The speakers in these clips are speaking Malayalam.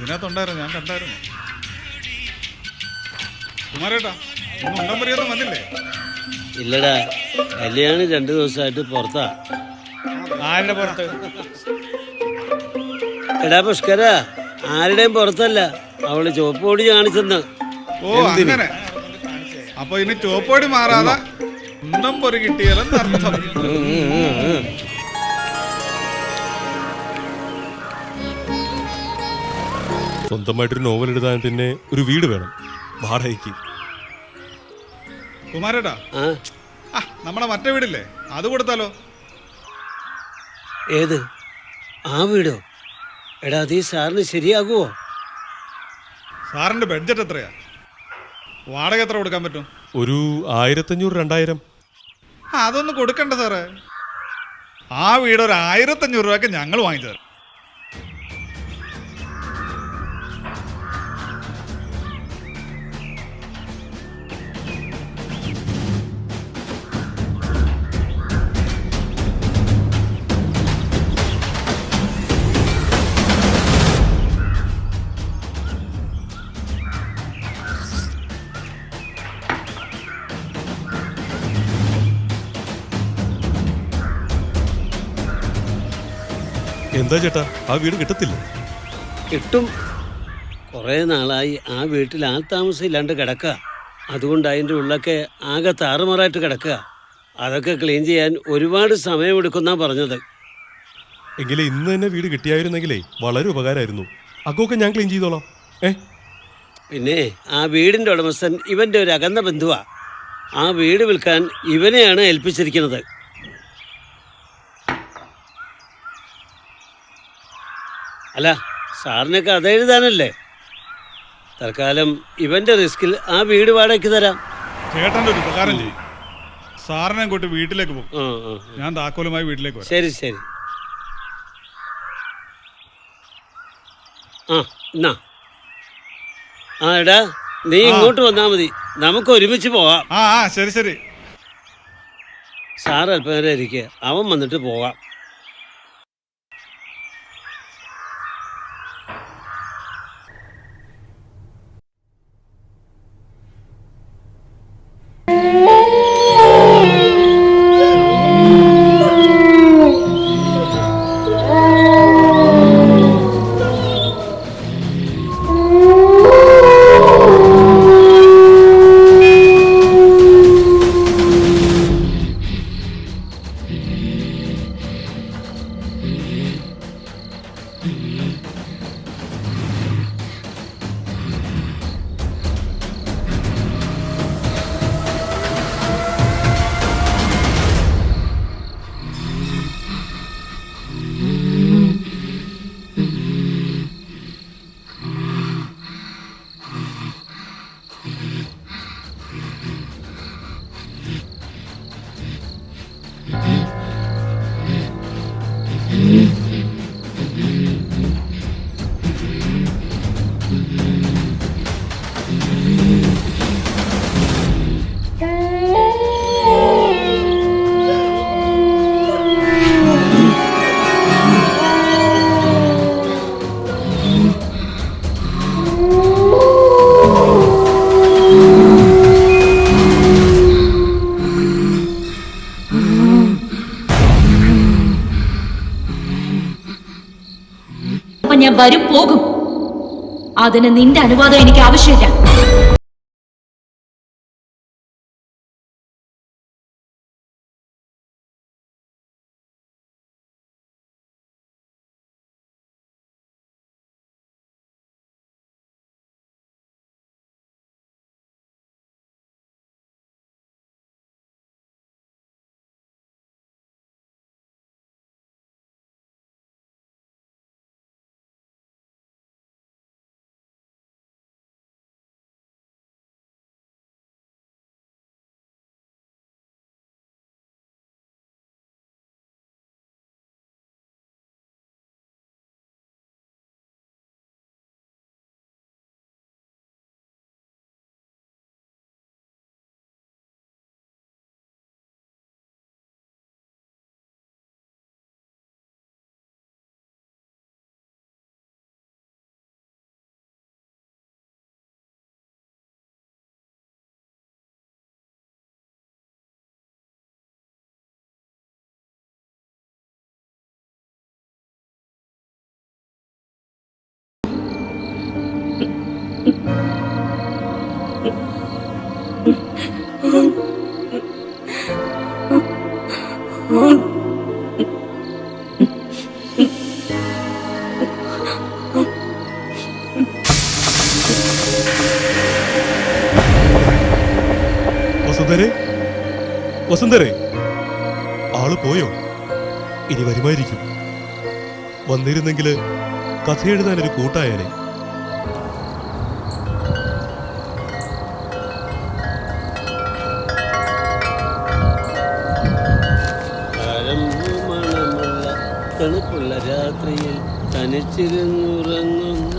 ഇതിനകത്തുണ്ടായിരുന്നു, ഞാൻ കണ്ടായിരുന്നു. കുമാരേട്ടാ, ഇന്ന് ഉണ്ടം പരിയൊന്നും വന്നില്ലേ? ഇല്ലടാ, കല്യാണം 2 ദിവസമായിട്ട് പുറത്താ. ആരുടെ പുറത്ത്? എടാ പുഷ്കര, ആരുടെയും പുറത്തല്ല, അവള് ചുവപ്പ് പൊടി കാണിച്ചെന്ന്. ഓ അങ്ങനെ. അപ്പൊ ഇനി ചുവപ്പോടി മാറാതെ ഉണ്ടം പൊരി കിട്ടിയാലെന്ന് അർത്ഥം. സ്വന്തമായിട്ടൊരു നോവൽ എഴുതാൻ പിന്നെ ഒരു വീട് വേണം വാടകയ്ക്ക്. കുമാരേട്ടാ, നമ്മളെ മറ്റേ വീടില്ലേ, അത് കൊടുത്താലോ? ഏത്? ആ വീടോ? എടാ, അത് ഈ സാറിന് ശരിയാകുമോ? സാറിന്റെ ബഡ്ജറ്റ് എത്രയാ? വാടക എത്ര കൊടുക്കാൻ പറ്റും? ഒരു 1500-2000. അതൊന്നും കൊടുക്കണ്ട സാറേ. ആ വീട് ഒരു 1500 രൂപയ്ക്ക് ഞങ്ങൾ വാങ്ങിച്ചു തരാം. എന്താ ചേട്ടാ, ആ വീട് കിട്ടത്തില്ല? കിട്ടും. കുറേ നാളായി ആ വീട്ടിൽ ആൾ താമസം ഇല്ലാണ്ട് കിടക്കുക. അതുകൊണ്ട് അതിൻ്റെ ഉള്ളൊക്കെ ആകെ താറുമാറായിട്ട് കിടക്കുക. അതൊക്കെ ക്ലീൻ ചെയ്യാൻ ഒരുപാട് സമയമെടുക്കുന്നാ പറഞ്ഞത്. എങ്കിലേ ഇന്ന് തന്നെ വീട് കിട്ടിയായിരുന്നെങ്കിലേ വളരെ ഉപകാരമായിരുന്നു. അതൊക്കെ ഞാൻ ക്ലീൻ ചെയ്തോളാം. പിന്നെ ആ വീടിൻ്റെ ഉടമസ്ഥൻ ഇവൻ്റെ ഒരു അകന്ന ബന്ധുവാ. ആ വീട് വിൽക്കാൻ ഇവനെയാണ് ഏൽപ്പിച്ചിരിക്കുന്നത്. അല്ല, സാറിന് കഥ എഴുതാനല്ലേ? തൽക്കാലം ഇവന്റെ റിസ്കിൽ ആ വീട് വാടകയ്ക്ക് തരാം. ചേട്ടൻ്റെ ഒരു ഉപകാരം ചെയ്യും. സാറിനെ കൂട്ടി വീട്ടിലേക്ക് പോകും. ഞാൻ താക്കോലുമായി വീട്ടിലേക്ക് വരാം. ശരി ശരി. എന്നാ എടാ, നീ ഇങ്ങോട്ട് വന്നാൽ മതി, നമുക്ക് ഒരുമിച്ച് പോവാം. ശരി ശരി. സാർ അല്പം നേരം ഇരിക്കുക, അവൻ വന്നിട്ട് പോകാം. ഞാൻ വരും പോകും. അതിന് നിന്റെ അനുവാദം എനിക്ക് ആവശ്യമില്ല. വസുന്ധരേ, വസുന്ധരേ, ആള് പോയോ? ഇനി വരുമായിരിക്കും. വന്നിരുന്നെങ്കില് കഥ എഴുതാനൊരു കൂട്ടായനെ. മണമുള്ള തണുപ്പുള്ള രാത്രിയിൽ തനിച്ചിരുന്നുറങ്ങുന്ന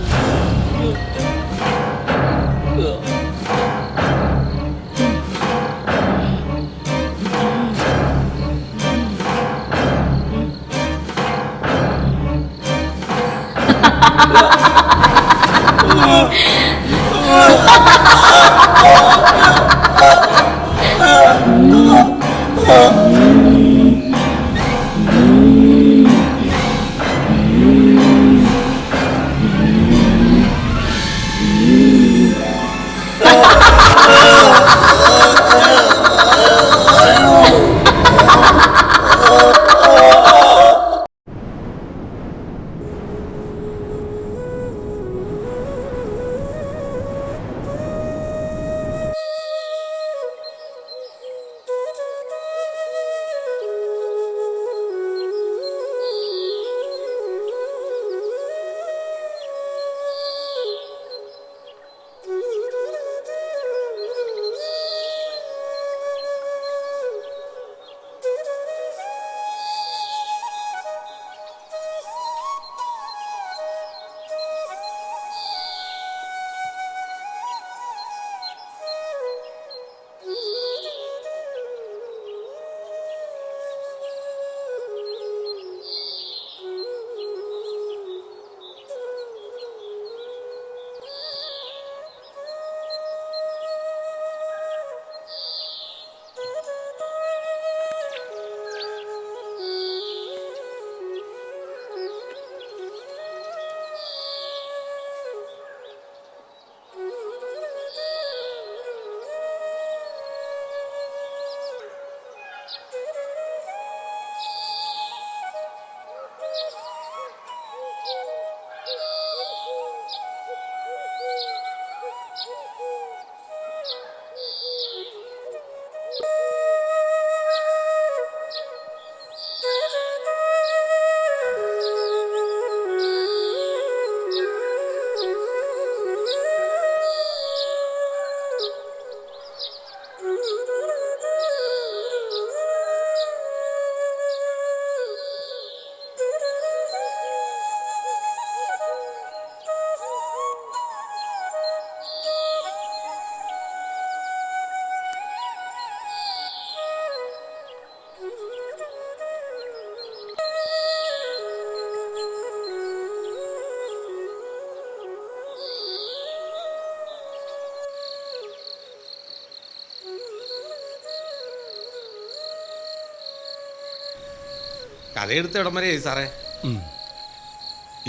കഥയെടുത്ത് ഇടം വരെ സാറേ?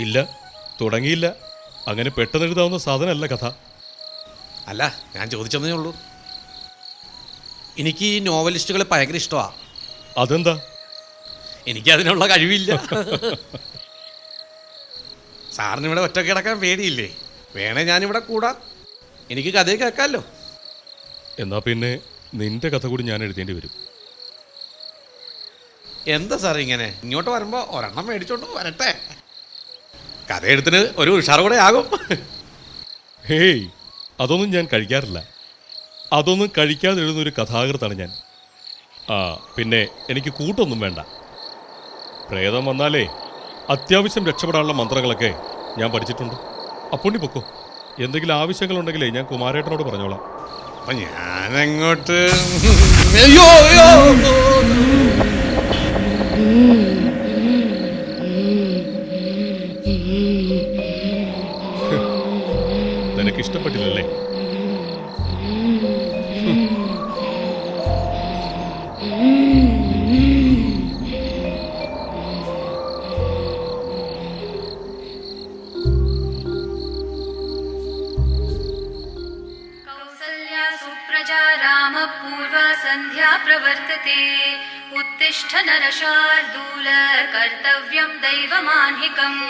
ഇല്ല, തുടങ്ങിയില്ല. അങ്ങനെ പെട്ടെന്ന് എഴുതാവുന്ന സാധനമല്ല കഥ. അല്ല, ഞാൻ ചോദിച്ചതേ ഉള്ളൂ. എനിക്ക് ഈ നോവലിസ്റ്റുകളെ ഭയങ്കര ഇഷ്ടമാണ്. അതെന്താ? എനിക്കതിനുള്ള കഴിവില്ല. സാറിന് ഇവിടെ ഒറ്റ കിടക്കാൻ പേടിയില്ലേ? വേണേ ഞാനിവിടെ കൂടാ, എനിക്ക് കഥ കേൾക്കാമല്ലോ. എന്നാ പിന്നെ നിന്റെ കഥ കൂടി ഞാൻ എഴുതേണ്ടി വരും. എന്താ സാറേ ഇങ്ങനെ? ഇങ്ങോട്ട് വരുമ്പോൾ ഒരെണ്ണം മേടിച്ചോണ്ട് വരട്ടെ. കഥയെഴുത്തിന് ഒരു ഉഷാർ കൂടെ ആകും. ഹേയ്, അതൊന്നും ഞാൻ കഴിക്കാറില്ല. അതൊന്നും കഴിക്കാതെ എഴുതുന്നൊരു കഥാകൃത്താണ് ഞാൻ. പിന്നെ എനിക്ക് കൂട്ടൊന്നും വേണ്ട. പ്രേതം വന്നാലേ അത്യാവശ്യം രക്ഷപ്പെടാനുള്ള മന്ത്രങ്ങളൊക്കെ ഞാൻ പഠിച്ചിട്ടുണ്ട്. അപ്പോണ്ടി പൊക്കോ. എന്തെങ്കിലും ആവശ്യങ്ങളുണ്ടെങ്കിലേ ഞാൻ കുമാരേട്ടനോട് പറഞ്ഞോളാം. അപ്പം ഞാനങ്ങോട്ട് അയ്യോ അയ്യോ നിനക്ക് ഇഷ്ടപ്പെട്ടില്ലല്ലേ? संध्या प्रवर्तते उत्तिष्ठ नरशार्दूल कर्तव्यं दैवमान्हिकम्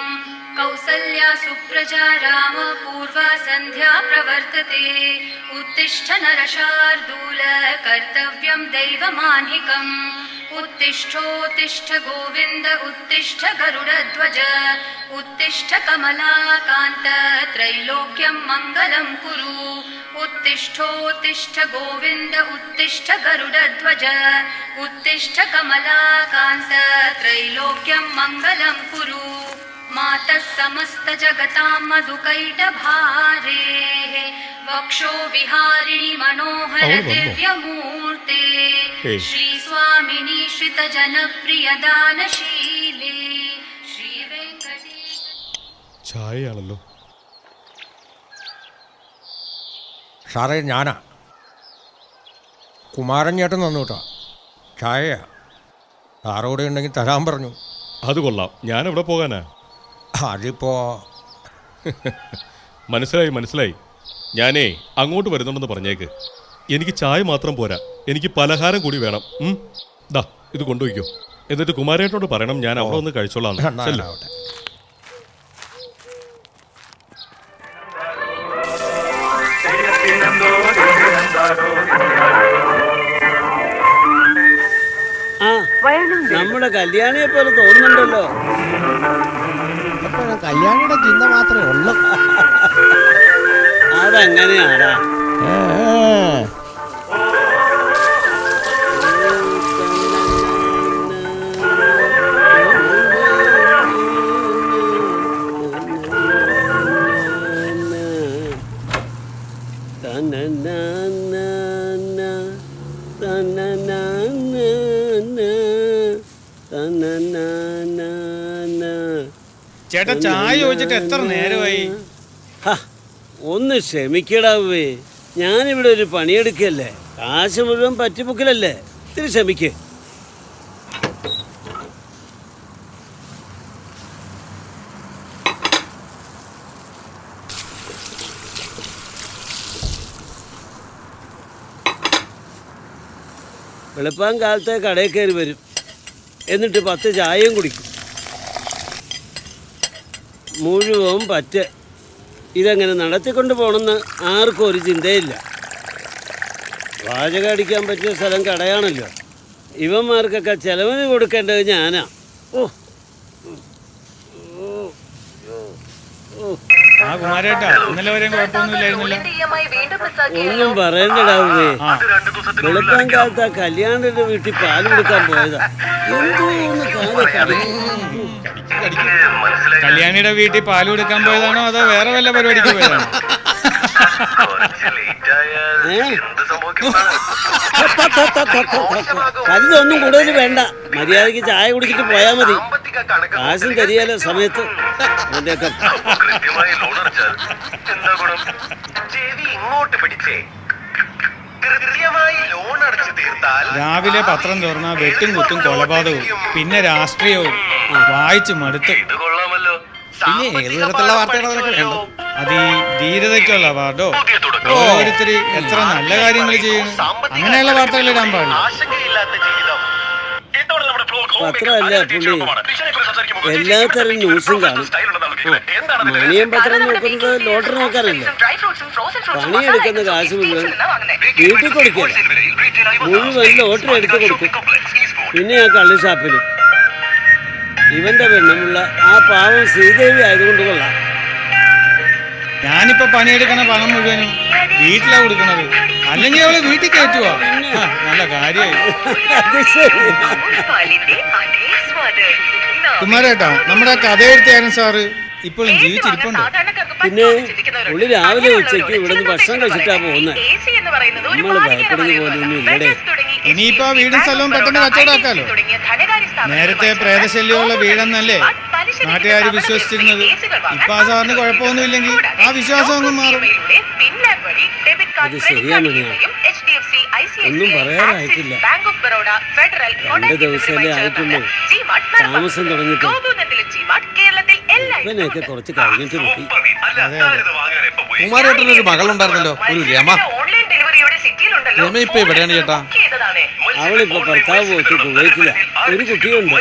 कौसल्या सुप्रजा राम पूर्वा सन्ध्या प्रवर्तते उत्तिष्ठ नरशार्दूल कर्तव्यं दैवमान्हिकम् उत्तिष्ठोत्तिष्ठ गोविन्द उत्तिष्ठ गरुडध्वज उत्तिष्ठ कमलाकान्त त्रैलोक्यं मङ्गलं कुरु उत्तिष्ठोत्तिष्ठ गोविन्द उत्तिष्ठ गरुडध्वज उत्तिष्ठ कमलाकान्त त्रैलोक्यं मङ्गलं कुरु मातः समस्त जगतां मधुकैटभारेः वक्षो विहारिणि मनोहर दिव्यमूर्ते श्रीस्वामिनि श्रितजनप्रियदानशीले श्रीवेङ्कटेश ചായയാണല്ലോ. സാറേ ഞാനാ കുമാരൻ ചേട്ടൻ തന്നു കേട്ടോ ചായയാ. സാറോടെ ഉണ്ടെങ്കിൽ തരാൻ പറഞ്ഞു. അത് കൊള്ളാം. ഞാൻ എവിടെ പോകാനാ? അതിപ്പോ മനസ്സിലായി. ഞാനേ അങ്ങോട്ട് വരുന്നുണ്ടെന്ന് പറഞ്ഞേക്ക്. എനിക്ക് ചായ മാത്രം പോരാ, എനിക്ക് പലഹാരം കൂടി വേണം. ദാ ഇത് കൊണ്ടുപോയിക്കോ. എന്നിട്ട് കുമാരേട്ടനോട് പറയണം ഞാൻ അവിടെ ഒന്ന് കഴിച്ചോളാം. നന്നാവട്ടെ. ആ നമ്മുടെ കല്യാണിയെ പോലെ തോന്നുന്നുണ്ടല്ലോ. കല്യാണിയുടെ ചിന്ത മാത്രമേ ഉള്ളൂ. അതങ്ങനെയാടാ. ചേട്ടാ ചായ ചോദിച്ചിട്ട് എത്ര നേരമായി? ഒന്ന് ക്ഷമിക്കടാവേ, ഞാനിവിടെ ഒരു പണിയെടുക്കല്ലേ, കാശ് മുഴുവൻ പറ്റിപ്പൊക്കിലല്ലേ, ഇത്തിരി ക്ഷമിക്ക്. വെളുപ്പാൻ കാലത്തെ കടയിൽ കയറി വരും, എന്നിട്ട് 10 ചായയും കുടിക്കും. മുഴുവൻ പറ്റ്. ഇതെങ്ങനെ നടത്തിക്കൊണ്ട് പോകണമെന്ന് ആർക്കും ഒരു ചിന്തയില്ല. പാചകം അടിക്കാൻ പറ്റിയ സ്ഥലം കടയാണല്ലോ. ഇവന്മാർക്കൊക്കെ ചെലവിന് കൊടുക്കേണ്ടത് ഞാനാ. ഒന്നും പറയണ്ടടാവേ. വെളുപ്പാൻ കാലത്ത് ആ കല്യാണത്തിന്റെ വീട്ടിൽ പാല് കൊടുക്കാൻ പോയതാ. എന്തോന്ന് കല്യാണിയുടെ വീട്ടിൽ പാല് കൊടുക്കാൻ പോയതാണോ അതോ വേറെ വല്ല പരിപാടിക്ക് പോയതാണോ? കല്ലൊന്നും കൂടുതൽ വേണ്ട, മര്യാദക്ക് ചായ കുടിച്ചിട്ട് പോയാ മതി. കാശും തരിയാലോ സമയത്ത്. രാവിലെ പത്രം തുറന്ന വെട്ടും കുത്തും കൊലപാതകവും പിന്നെ രാഷ്ട്രീയവും വായിച്ചു മടുത്തു. പിന്നെ ഏത് തരത്തിലുള്ള വാർത്തകളാണ് വേണ്ടത്? അത് ഈ ധീരതയ്ക്കുള്ള അവാർഡോ, ഓരോരുത്തർ എത്ര നല്ല കാര്യങ്ങൾ ചെയ്യുന്നു, അങ്ങനെയുള്ള വാർത്തകൾ ഇടാൻ പാടില്ല. പത്രമല്ല പുള്ളി, എല്ലാത്തരം ന്യൂസും കാണും. മണിയം പത്രം നോക്കുന്നത് ലോട്ടറി നോക്കാനല്ലേ. പണിയെടുക്കുന്ന കാശ് മുഴുവൻ വീട്ടിൽ കൊടുക്കില്ല, മുഴുവൻ ലോട്ടറി എടുത്ത് കൊടുക്കും. പിന്നെ ആ കള്ളി ഷാപ്പിലും. ഇവന്റെ പെണ്ണുമുള്ള ആ പാവം ശ്രീദേവി ആയതുകൊണ്ട് കൊള്ളാം. ഞാനിപ്പോ പണിയെടുക്കണ പണം മുഴുവനും വീട്ടിലാ കൊടുക്കണത്, അല്ലെങ്കിൽ അവള് വീട്ടിൽ കയറ്റുവാ. നല്ല കാര്യമായി. കുമാരേട്ടാ, നമ്മുടെ കഥയെഴുത്തുകാരൻ സാറ് ഇപ്പോഴും ജീവിച്ചിരിപ്പുണ്ട്. പിന്നെ പുള്ളി രാവിലെ ഉച്ചയ്ക്ക് ഇവിടുന്ന് ഭക്ഷണം കഴിച്ചിട്ടാ പോകുന്നത്. നമ്മള് ഭയപ്പെടുന്ന പോലൊന്നും ഇല്ലടേ. ഇനിയിപ്പോ വീടും സ്ഥലവും പെട്ടെന്ന് കച്ചവടാക്കാലോ. നേരത്തെ പ്രേതശല്യമുള്ള വീടെന്നല്ലേ നാട്ടുകാര് വിശ്വസിച്ചിരുന്നത്. ഇപ്പൊ ആ സാറിന് കുഴപ്പമൊന്നുമില്ലെങ്കിൽ ആ വിശ്വാസം അങ്ങ് മാറും. അത് ശരിയാണ്. ഒന്നും പറയാറായിട്ടില്ല. 2 ദിവസമല്ലേ ആയിട്ടുള്ളൂ താമസം തുടങ്ങിയിട്ട്. ഇവനെയൊക്കെ കുറച്ച് കഴിഞ്ഞിട്ട് പോയി. കുമാരേട്ടനൊരു മകളുണ്ടായിരുന്നല്ലോ, ഒരു രമ. രമ ഇപ്പൊ എവിടെയാണ് ചേട്ടാ? അവളിപ്പോ ഭർത്താവ് പോയിട്ട് കുവൈറ്റില്ല. ഒരു കുട്ടിയുണ്ട്.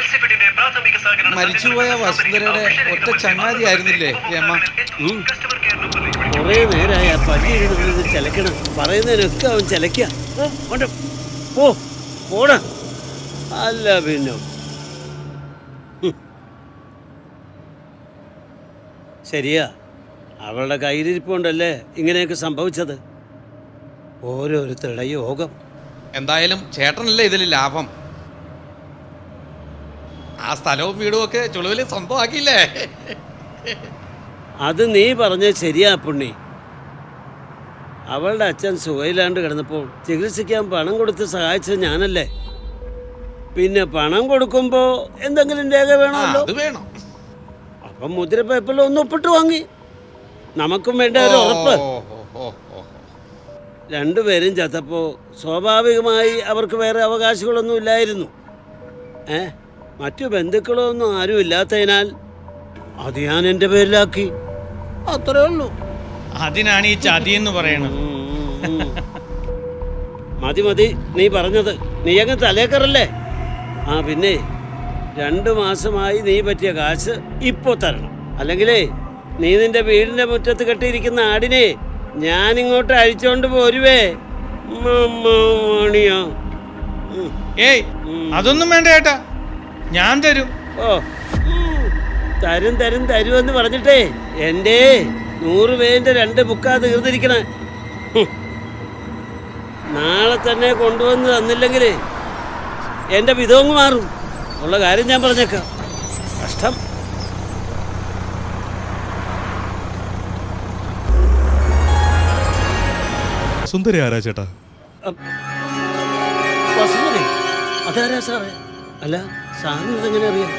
മരിച്ചുപോയ വസുന്ധരയുടെ ഒറ്റ ചങ്ങാതി ആയിരുന്നില്ലേ രമ? കുറെ നേരമായ പള്ളി എഴുതുന്നത് ചിലക്കണം, പറയുന്നതിനൊക്കെ അവൻ ചിലക്ക. പോട അല്ല പിന്നെ ശരിയാ, അവളുടെ കയ്യിലിരിപ്പുണ്ടല്ലേ ഇങ്ങനെയൊക്കെ സംഭവിച്ചത്. ഓരോരുത്തരുടെ യോഗം. എന്തായാലും ചേട്ടനല്ലേ ഇതിൽ ലാഭം. ആ സ്ഥലവും വീടും ഒക്കെ ചുളുവിൽ സ്വന്തമാക്കിയില്ലേ? അത് നീ പറഞ്ഞ ശരിയാ പുണ്ണി. അവളുടെ അച്ഛൻ സുഖയില്ലാണ്ട് കിടന്നപ്പോൾ ചികിത്സിക്കാൻ പണം കൊടുത്ത് സഹായിച്ചത് ഞാനല്ലേ. പിന്നെ പണം കൊടുക്കുമ്പോ എന്തെങ്കിലും രേഖ വേണമല്ലോ. അത് വേണം. അപ്പം മുദ്രപ്പേപ്പറിൽ ഒന്ന് ഒപ്പിട്ട് വാങ്ങി. നമുക്കും വേണ്ട ഒരു ഉറപ്പ്. രണ്ടുപേരും ചത്തപ്പോൾ സ്വാഭാവികമായി അവർക്ക് വേറെ അവകാശങ്ങളൊന്നും ഇല്ലായിരുന്നു. മറ്റു ബന്ധുക്കളൊന്നും ആരും ഇല്ലാത്തതിനാൽ അത് ഞാൻ എൻ്റെ പേരിലാക്കി. അത്രേ ഉള്ളൂ. അതിനാണ് ഈ ചതി എന്ന് പറയണത്. മതി മതി നീ പറഞ്ഞത്. നീ അങ്ങ് തലേക്കറല്ലേ. പിന്നെ 2 മാസമായി നീ പറ്റിയ കാശ് ഇപ്പോൾ തരണം. അല്ലെങ്കിലേ നീ നിന്റെ വീടിന്റെ മുറ്റത്ത് കെട്ടിയിരിക്കുന്ന ആടിനെ ഞാനിങ്ങോട്ട് അഴിച്ചോണ്ട് പോരുവേ. മണിയാ. ഏയ് അതൊന്നും വേണ്ട ചേട്ടാ, ഞാൻ തരും. തരും തരും തരുമെന്ന് പറഞ്ഞിട്ടേ എൻ്റെ 100 പേരിന്റെ 2 ബുക്കാ തീർന്നിരിക്കണേ. നാളെ തന്നെ കൊണ്ടുവന്ന് തന്നില്ലെങ്കിൽ എൻ്റെ വിധവങ്ങ് മാറും. ഉള്ള കാര്യം ഞാൻ പറഞ്ഞേക്കാം. കഷ്ടം. സുന്ദരി ആരാ ചേട്ടാ? വസുന്ധരേ? അതാരാ സാറേ? അല്ല സാറിന് ഇതെങ്ങനെ അറിയാം?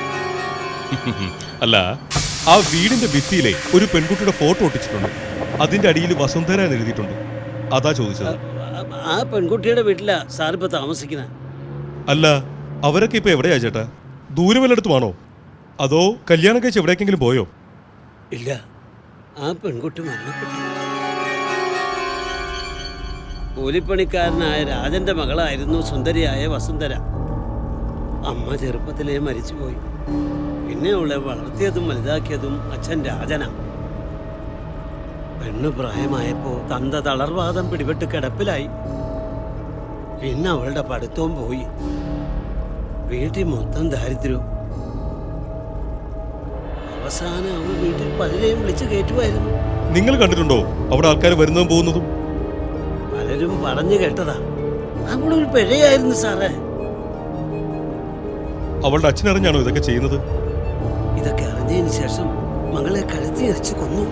അല്ല, ആ വീടിന്റെ ഭിത്തിയിലെ ഒരു പെൺകുട്ടിയുടെ ഫോട്ടോ ഒട്ടിച്ചിട്ടുണ്ട്. അതിന്റെ അടിയിൽ വസുന്ധര എന്ന് എഴുതിയിട്ടുണ്ട്. അതാ ചോദിച്ചത്. ആ പെൺകുട്ടിയുടെ വീട്ടിലാ സാറിപ്പോ താമസിക്കുന്നത്. അല്ല, അവരൊക്കെ ഇപ്പൊ എവിടെയാ ചേട്ടാ? ദൂരെ വല്ലയിടത്തുമാണോ? അതോ കല്യാണം കഴിച്ച് എവിടേക്കെങ്കിലും പോയോ? ഇല്ല, ആ പെൺകുട്ടി മരണപ്പെട്ടു. കൂലിപ്പണിക്കാരനായ രാജന്റെ മകളായിരുന്നു സുന്ദരിയായ വസുന്ധര. അമ്മ ചെറുപ്പത്തിലേ മരിച്ചുപോയി. പിന്നെ അവളെ വളർത്തിയതും വലുതാക്കിയതും അച്ഛൻ രാജനാ. പെണ്ണ് പ്രായമായപ്പോ തന്ത തളർവാദം പിടിപെട്ട് കിടപ്പിലായി. പിന്നെ അവളുടെ പഠിത്തവും പോയി. വീട്ടിൽ മൊത്തം ദാരിദ്ര്യവും. അവസാനം അവൾ വീട്ടിൽ പലരെയും വിളിച്ചു കയറ്റുമായിരുന്നു. നിങ്ങൾ കണ്ടിട്ടുണ്ടോ അവിടെ ആൾക്കാർ വരുന്നതും പോകുന്നതും? പലരും പറഞ്ഞു കേട്ടതാ. അവളൊരു പിഴയായിരുന്നു സാറേ. അവളുടെ അച്ഛനറിഞ്ഞാണോ ഇതൊക്കെ ചെയ്യുന്നത്? ഇതൊക്കെ അറിഞ്ഞതിന് ശേഷം മകളെ കഴുത്തി അരച്ചു കൊന്നു.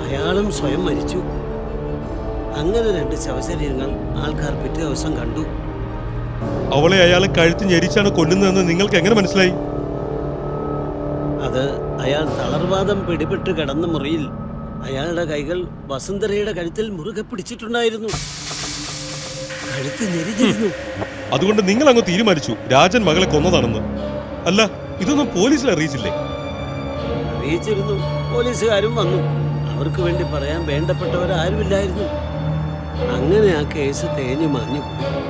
അയാളും സ്വയം മരിച്ചു. അങ്ങനെ 2 ശവശരീരങ്ങൾ ആൾക്കാർ പിറ്റേ ദിവസം കണ്ടു. അവളെ അയാളെ കഴുത്ത് ഞെരിച്ചാണ് കൊല്ലുന്നതെന്ന് നിങ്ങൾക്ക് എങ്ങനെ മനസ്സിലായി? അത് അയാൾ തളർവാദം പിടിപെട്ട് കിടന്ന മുറിയിൽ അയാളുടെ കൈകൾ വസുന്ധരയുടെ കഴുത്തിൽ മുറുകെ പിടിച്ചിട്ടുണ്ടായിരുന്നു. കഴുത്ത് ഞെരിഞ്ഞിരുന്നു. അതുകൊണ്ട് നിങ്ങൾ അങ്ങ് തീരുമാനിച്ചു രാജൻ മകളെ കൊന്നതാണെന്ന്. അല്ല, ഇതൊന്നും പോലീസിൽ അറിയിച്ചില്ലേ? അറിയിച്ചിരുന്നു. പോലീസുകാരും വന്നു. അവർക്ക് വേണ്ടി പറയാൻ വേണ്ടപ്പെട്ടവരാരുമില്ലായിരുന്നു. അങ്ങനെ ആ കേസ് തേഞ്ഞു മാഞ്ഞു പോയി.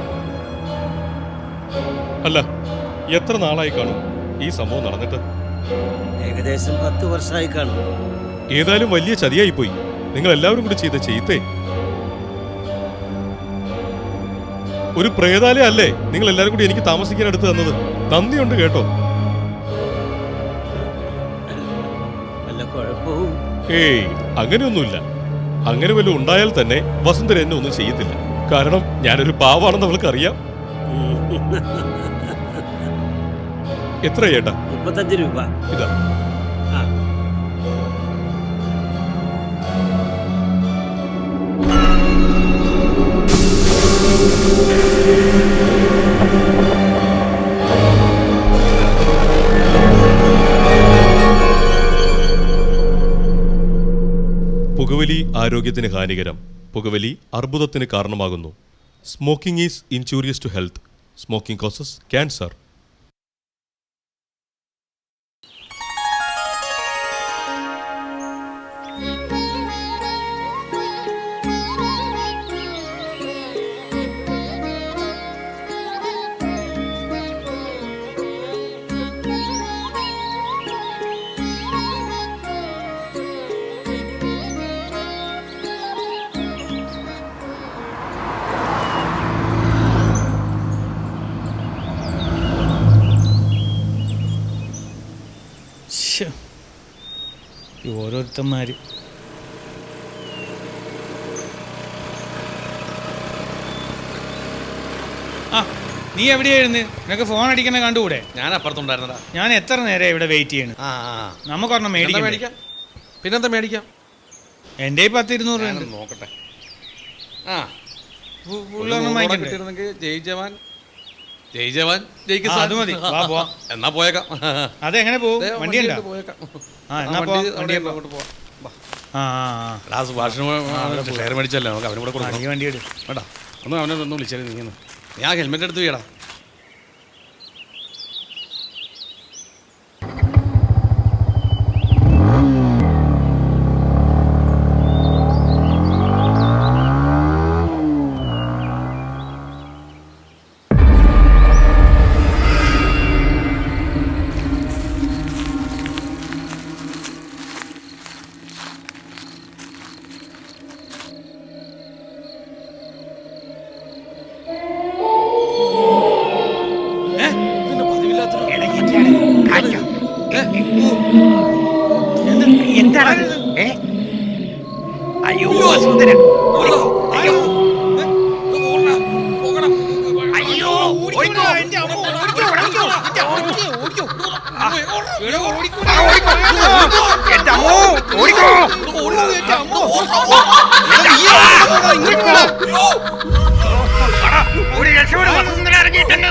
അല്ല, എത്ര നാളായി കാണും ഈ സംഭവം നടന്നിട്ട്? ഏകദേശം 10 വർഷമായി കാണും. ഏതായാലും വലിയ ചതിയായി പോയി. നിങ്ങൾ എല്ലാവരും കൂടി ചെയ്ത ചെയ്ത്തേ. ഒരു പ്രേതാലയ അല്ലേ നിങ്ങൾ എല്ലാവരും കൂടി എനിക്ക് താമസിക്കാൻ എടുത്തു തന്നത്. നന്ദിയുണ്ട് കേട്ടോ. വല്ല കുഴപ്പവും? ഏയ്, അങ്ങനെയൊന്നുമില്ല. അങ്ങനെ വല്ലതും ഉണ്ടായാൽ തന്നെ വസുന്ധര എന്നെ ഒന്നും ചെയ്യത്തില്ല. കാരണം ഞാനൊരു പാവാണെന്ന് അവൾക്ക് അറിയാം. എത്ര ചേട്ടാ? 35 രൂപ. ഇതാ. പുകവലി ആരോഗ്യത്തിന് ഹാനികരം. പുകവലി അർബുദത്തിന് കാരണമാകുന്നു. Smoking is injurious to health. Smoking causes cancer. ഒരുത്തന്മാര്. ആ നീ എവിടെയായിരുന്നു? നിനക്ക് ഫോൺ അടിക്കണ കണ്ടുകൂടെ? ഞാൻ അപ്പുറത്തുണ്ടായിരുന്നടാ. ഞാൻ എത്ര നേരം ഇവിടെ വെയിറ്റ് ചെയ്യണം. നമുക്കൊരെണ്ണം മേടിക്കാം. മേടിക്കാം. പിന്നെന്താ മേടിക്കാം? എൻ്റെ 10-200 രൂപ ഉണ്ട്. നോക്കട്ടെ. ഫുള്ളൊന്നും വാങ്ങിക്കണ്ടേ? കിട്ടിയിരുന്നെങ്കിൽ ജയ് ജവാൻ ജയ് ജവാൻ ജയ് ആ, അത് മതി. വാ, പോവാം. എന്നാ പോയേക്കാം. അതെങ്ങനെ പോകും? ദേ, വണ്ടി ഉണ്ടോ? പോയേക്കാം. ആ എന്നാ വണ്ടി പോവാം. അവിടെ വണ്ടിയെ ഉണ്ട്, പോവാം. അങ്ങോട്ട് പോവാം. വാ. ആ സുഭാഷിന് ഷെയർ മേടിച്ചല്ലേ, നമുക്ക് അവനും കൂടെ കൊടുക്കണം. നീ വണ്ടി എടു. വേണ്ട, ഒന്ന് അവനെ ഒന്ന് വിളിച്ചാൽ നീ ഞാൻ ഹെൽമെറ്റ് എടുത്ത് വീടാ. അയ്യോ സുന്ദര, ഒരു രക്ഷപ്പെട് വസുന്ധര ഇറങ്ങിയിട്ടുണ്ട്.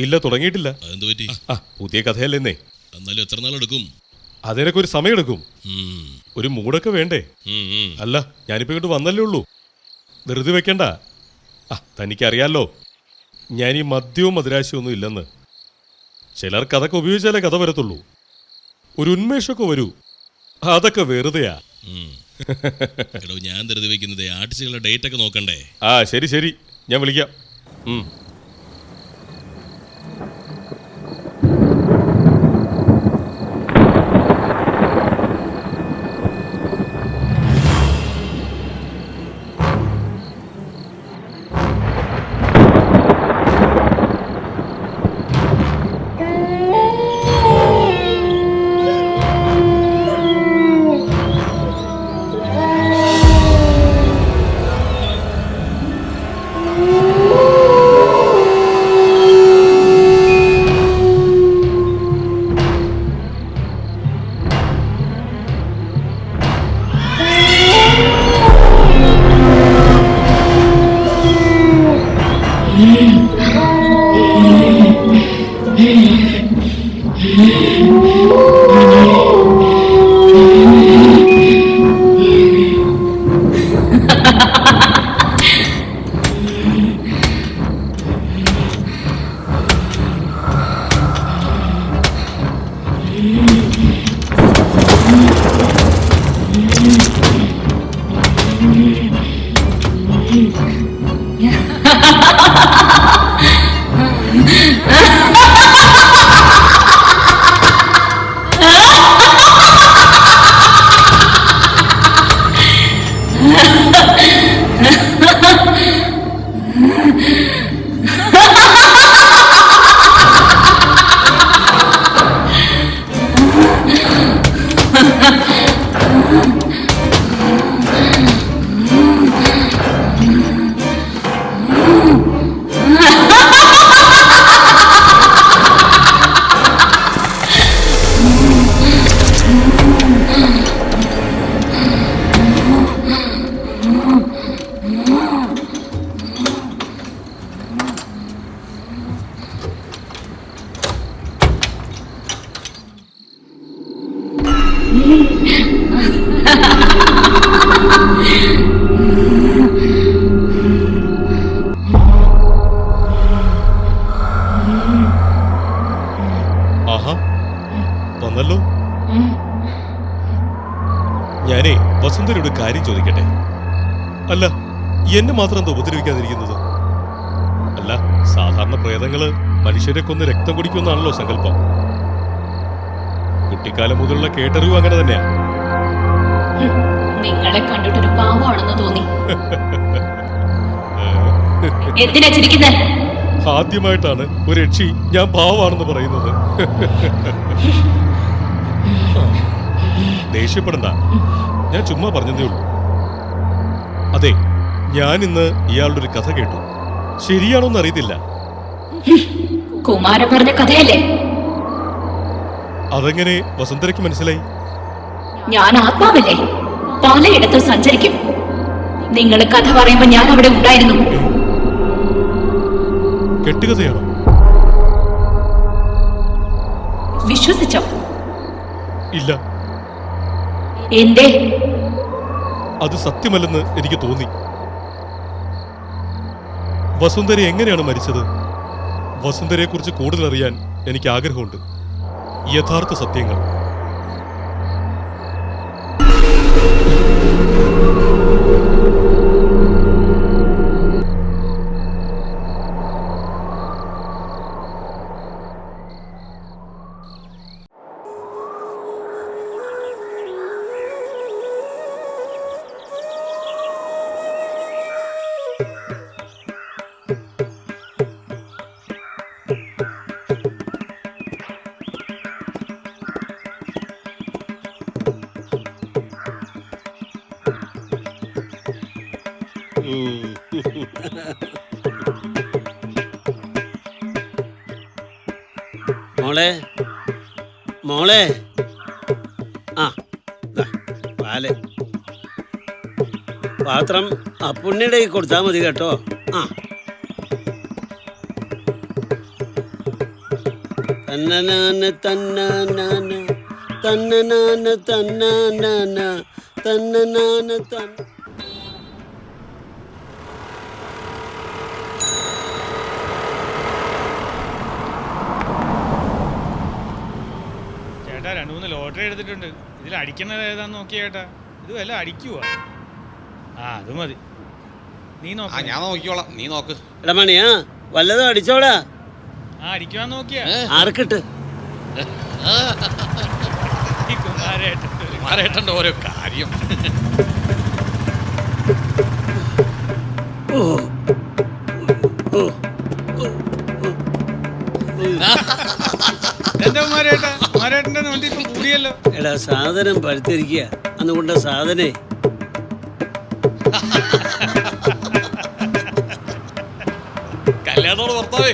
ഇല്ല, തുടങ്ങിയിട്ടില്ല. പുതിയ കഥയല്ലെന്നേ. എന്നാലും എത്ര നാളെടുക്കും? അതിനൊക്കെ ഒരു സമയമെടുക്കും. ഒരു മൂടൊക്കെ വേണ്ടേ? അല്ല, ഞാനിപ്പോ ഇങ്ങോട്ട് വന്നല്ലേ ഉള്ളൂ. ധൃതി വെക്കണ്ട. തനിക്കറിയാലോ, ഞാൻ ഈ മദ്യവും മധുരാശിയൊന്നും ഇല്ലെന്ന്. ചിലർക്ക് അതൊക്കെ ഉപയോഗിച്ചാലേ കഥ വരത്തുള്ളൂ. ഒരു ഉന്മേഷമൊക്കെ വരൂ. അതൊക്കെ വെറുതെയാ. ഞാൻ ധൃതി വെക്കുന്നത് ആർട്ടിസ്റ്റുകളുടെ ഡേറ്റ് ഒക്കെ നോക്കണ്ടേ? ശരി ശരി, ഞാൻ വിളിക്കാം. വന്നല്ലോ. ഞാനേ വസുന്ധരയോട് കാര്യം ചോദിക്കട്ടെ? അല്ല, എന്നെ മാത്രം എന്താ ഉപദ്രവിക്കാതിരിക്കുന്നത്? അല്ല, സാധാരണ പ്രേതങ്ങള് മനുഷ്യരെ കൊന്ന് രക്തം കുടിക്കുമെന്നാണല്ലോ സങ്കല്പം. കുട്ടിക്കാലം മുതലുള്ള കേട്ടറിവ് അങ്ങനെ തന്നെയാ. നിങ്ങളെ കണ്ടിട്ടൊരു പാവമാണെന്ന് തോന്നി. എന്തിനാ ചിരിക്കുന്നത്? ആദ്യമായിട്ടാണ് ഒരു യക്ഷി ഞാൻ പാവമാണെന്ന് പറയുന്നത്. ദേഷ്യപ്പെടണ്ട, ഞാൻ ചുമ്മാ പറഞ്ഞതേ ഉള്ളൂ. അതെ, ഞാൻ ഇന്ന് ഇയാളുടെ ഒരു കഥ കേട്ടു. ശരിയാണോന്ന് അറിയത്തില്ല. കുമാരൻ പറഞ്ഞ കഥയല്ലേ? അതെങ്ങനെ വസുന്ധരയ്ക്ക് മനസ്സിലായി? ഞാൻ ആത്മാവല്ലേ, പലയിടത്തും സഞ്ചരിക്കും. നിങ്ങൾ കഥ പറയുമ്പോ ഞാൻ അവിടെ ഉണ്ടായിരുന്നു. കെട്ടുകഥയാണോ? വിശ്വസിച്ചോ? ഇല്ല, എന്തേ? അത് സത്യമല്ലെന്ന് എനിക്ക് തോന്നി. വസുന്ധര എങ്ങനെയാണ് മരിച്ചത്? വസുന്ധരയെ കുറിച്ച് കൂടുതൽ അറിയാൻ എനിക്ക് ആഗ്രഹമുണ്ട്. യഥാർത്ഥ സത്യങ്ങൾ. മോളെ, മോളെ, ആ പാല് പാത്രം അപ്പുണ്ണിയുടെ കയ്യിൽ കൊടുത്താൽ മതി കേട്ടോ. ആ, തന്നനാന തന്നാനാന തന്നനാന തന്നാനാന തന്നനാന തന്ന. ചേട്ടാ, 2-3 ലോട്ടറി എടുത്തിട്ടുണ്ട്. ഇതിൽ അടിക്കുന്നത് ഏതാന്ന് നോക്കിയ ചേട്ടാ. ഇത് വല്ല അടിക്കുവാ? ആ, അത് മതി. നീ നോക്ക. ഞാൻ നോക്കിക്കോളാം, നീ നോക്ക്. എടാ മണിയാ, വല്ലതും അടിച്ചോടാ. ആ, അടിക്കുവാൻ നോക്കിയാ. ആർക്കിട്ട്? കുമാരേട്ടൻ്റെ ഓരോ കാര്യം. എന്താ കുമാരേട്ടാ, കുമാരേട്ടൻ്റെ നോണ്ടി ഇപ്പം കൂടിയല്ലോ. എടാ, സാധനം പഴുത്തിരിക്കുക. അന്നുകൊണ്ട് സാധനേ കല്യാണത്തോട് ഭർത്താവേ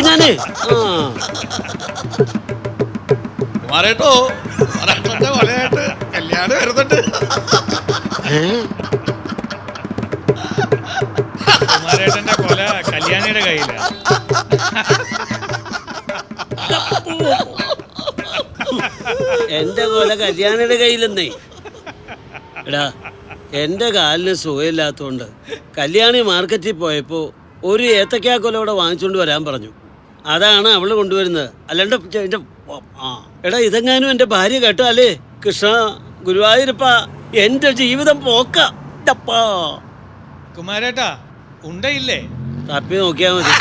ഞാനേ. കുമാരേട്ടോ, കുമാരേട്ടൻ്റെ കൊലയായിട്ട് കല്യാണം വരുന്നുണ്ട്. കുമാരേട്ടൻ്റെ കൊല കല്യാണിയുടെ കയ്യിലാ. എന്റെ കൊല കല്യാണിയുടെ കയ്യിലെന്നേ. എടാ, എന്റെ കാലിന് സുഖമില്ലാത്തോണ്ട് കല്യാണി മാർക്കറ്റിൽ പോയപ്പോ ഒരു ഏത്തക്കാ കൊല കൂടെ വാങ്ങിച്ചോണ്ട് വരാൻ പറഞ്ഞു. അതാണ് അവള് കൊണ്ടുവരുന്നത്. അല്ലാണ്ട് എടാ, ഇതെങ്ങാനും എന്റെ ഭാര്യ കേട്ടോ അല്ലേ? കൃഷ്ണ ഗുരുവായൂരപ്പ, എന്റെ ജീവിതം പോക്ക. കുമാരേട്ടാ, ഉണ്ടയില്ലേ? തപ്പി നോക്കിയാ മതി.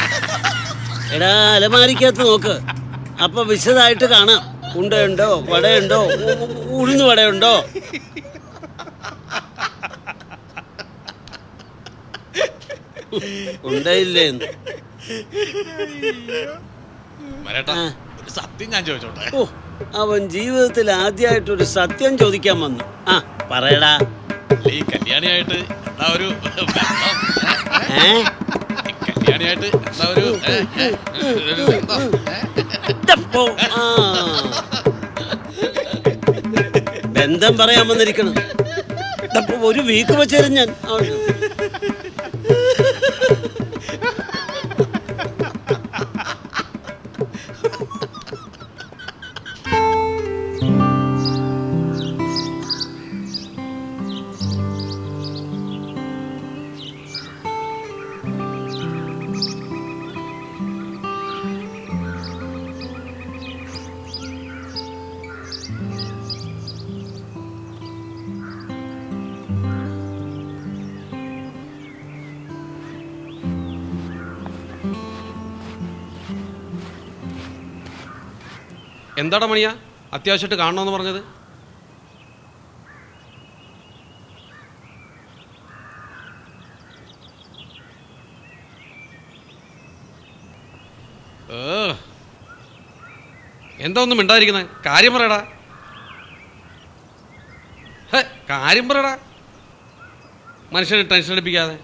എടാ, അലമാരിക്കകത്ത് നോക്ക്, അപ്പൊ വിശദമായിട്ട് കാണാം. ഉണ്ടയുണ്ടോ, വടയുണ്ടോ, ഉഴുന്ന് വടയുണ്ടോ? ഉണ്ടയില്ലേ? സത്യം ഞാൻ ചോദിച്ചോട്ടെ? ഓ, അവൻ ജീവിതത്തിൽ ആദ്യമായിട്ടൊരു സത്യം ചോദിക്കാൻ വന്നു. ആ, പറയടാ. ഈ കല്യാണിയായിട്ട് എന്താ ഒരു കല്യാണിയായിട്ട് എന്താ ഒരു ബന്ധം പറയാൻ വന്നിരിക്കണം. ഒരു വീക്ക് വെച്ചേരും ഞാൻ. എന്താടാ മണിയാ അത്യാവശ്യമായിട്ട് കാണണമെന്ന് പറഞ്ഞത്? എന്താ ഒന്നും മിണ്ടാതിരിക്കുന്നത്? കാര്യം പറയടാ. കാര്യം പറയടാ, മനുഷ്യനെ ടെൻഷൻ അടിപ്പിക്കാതെ.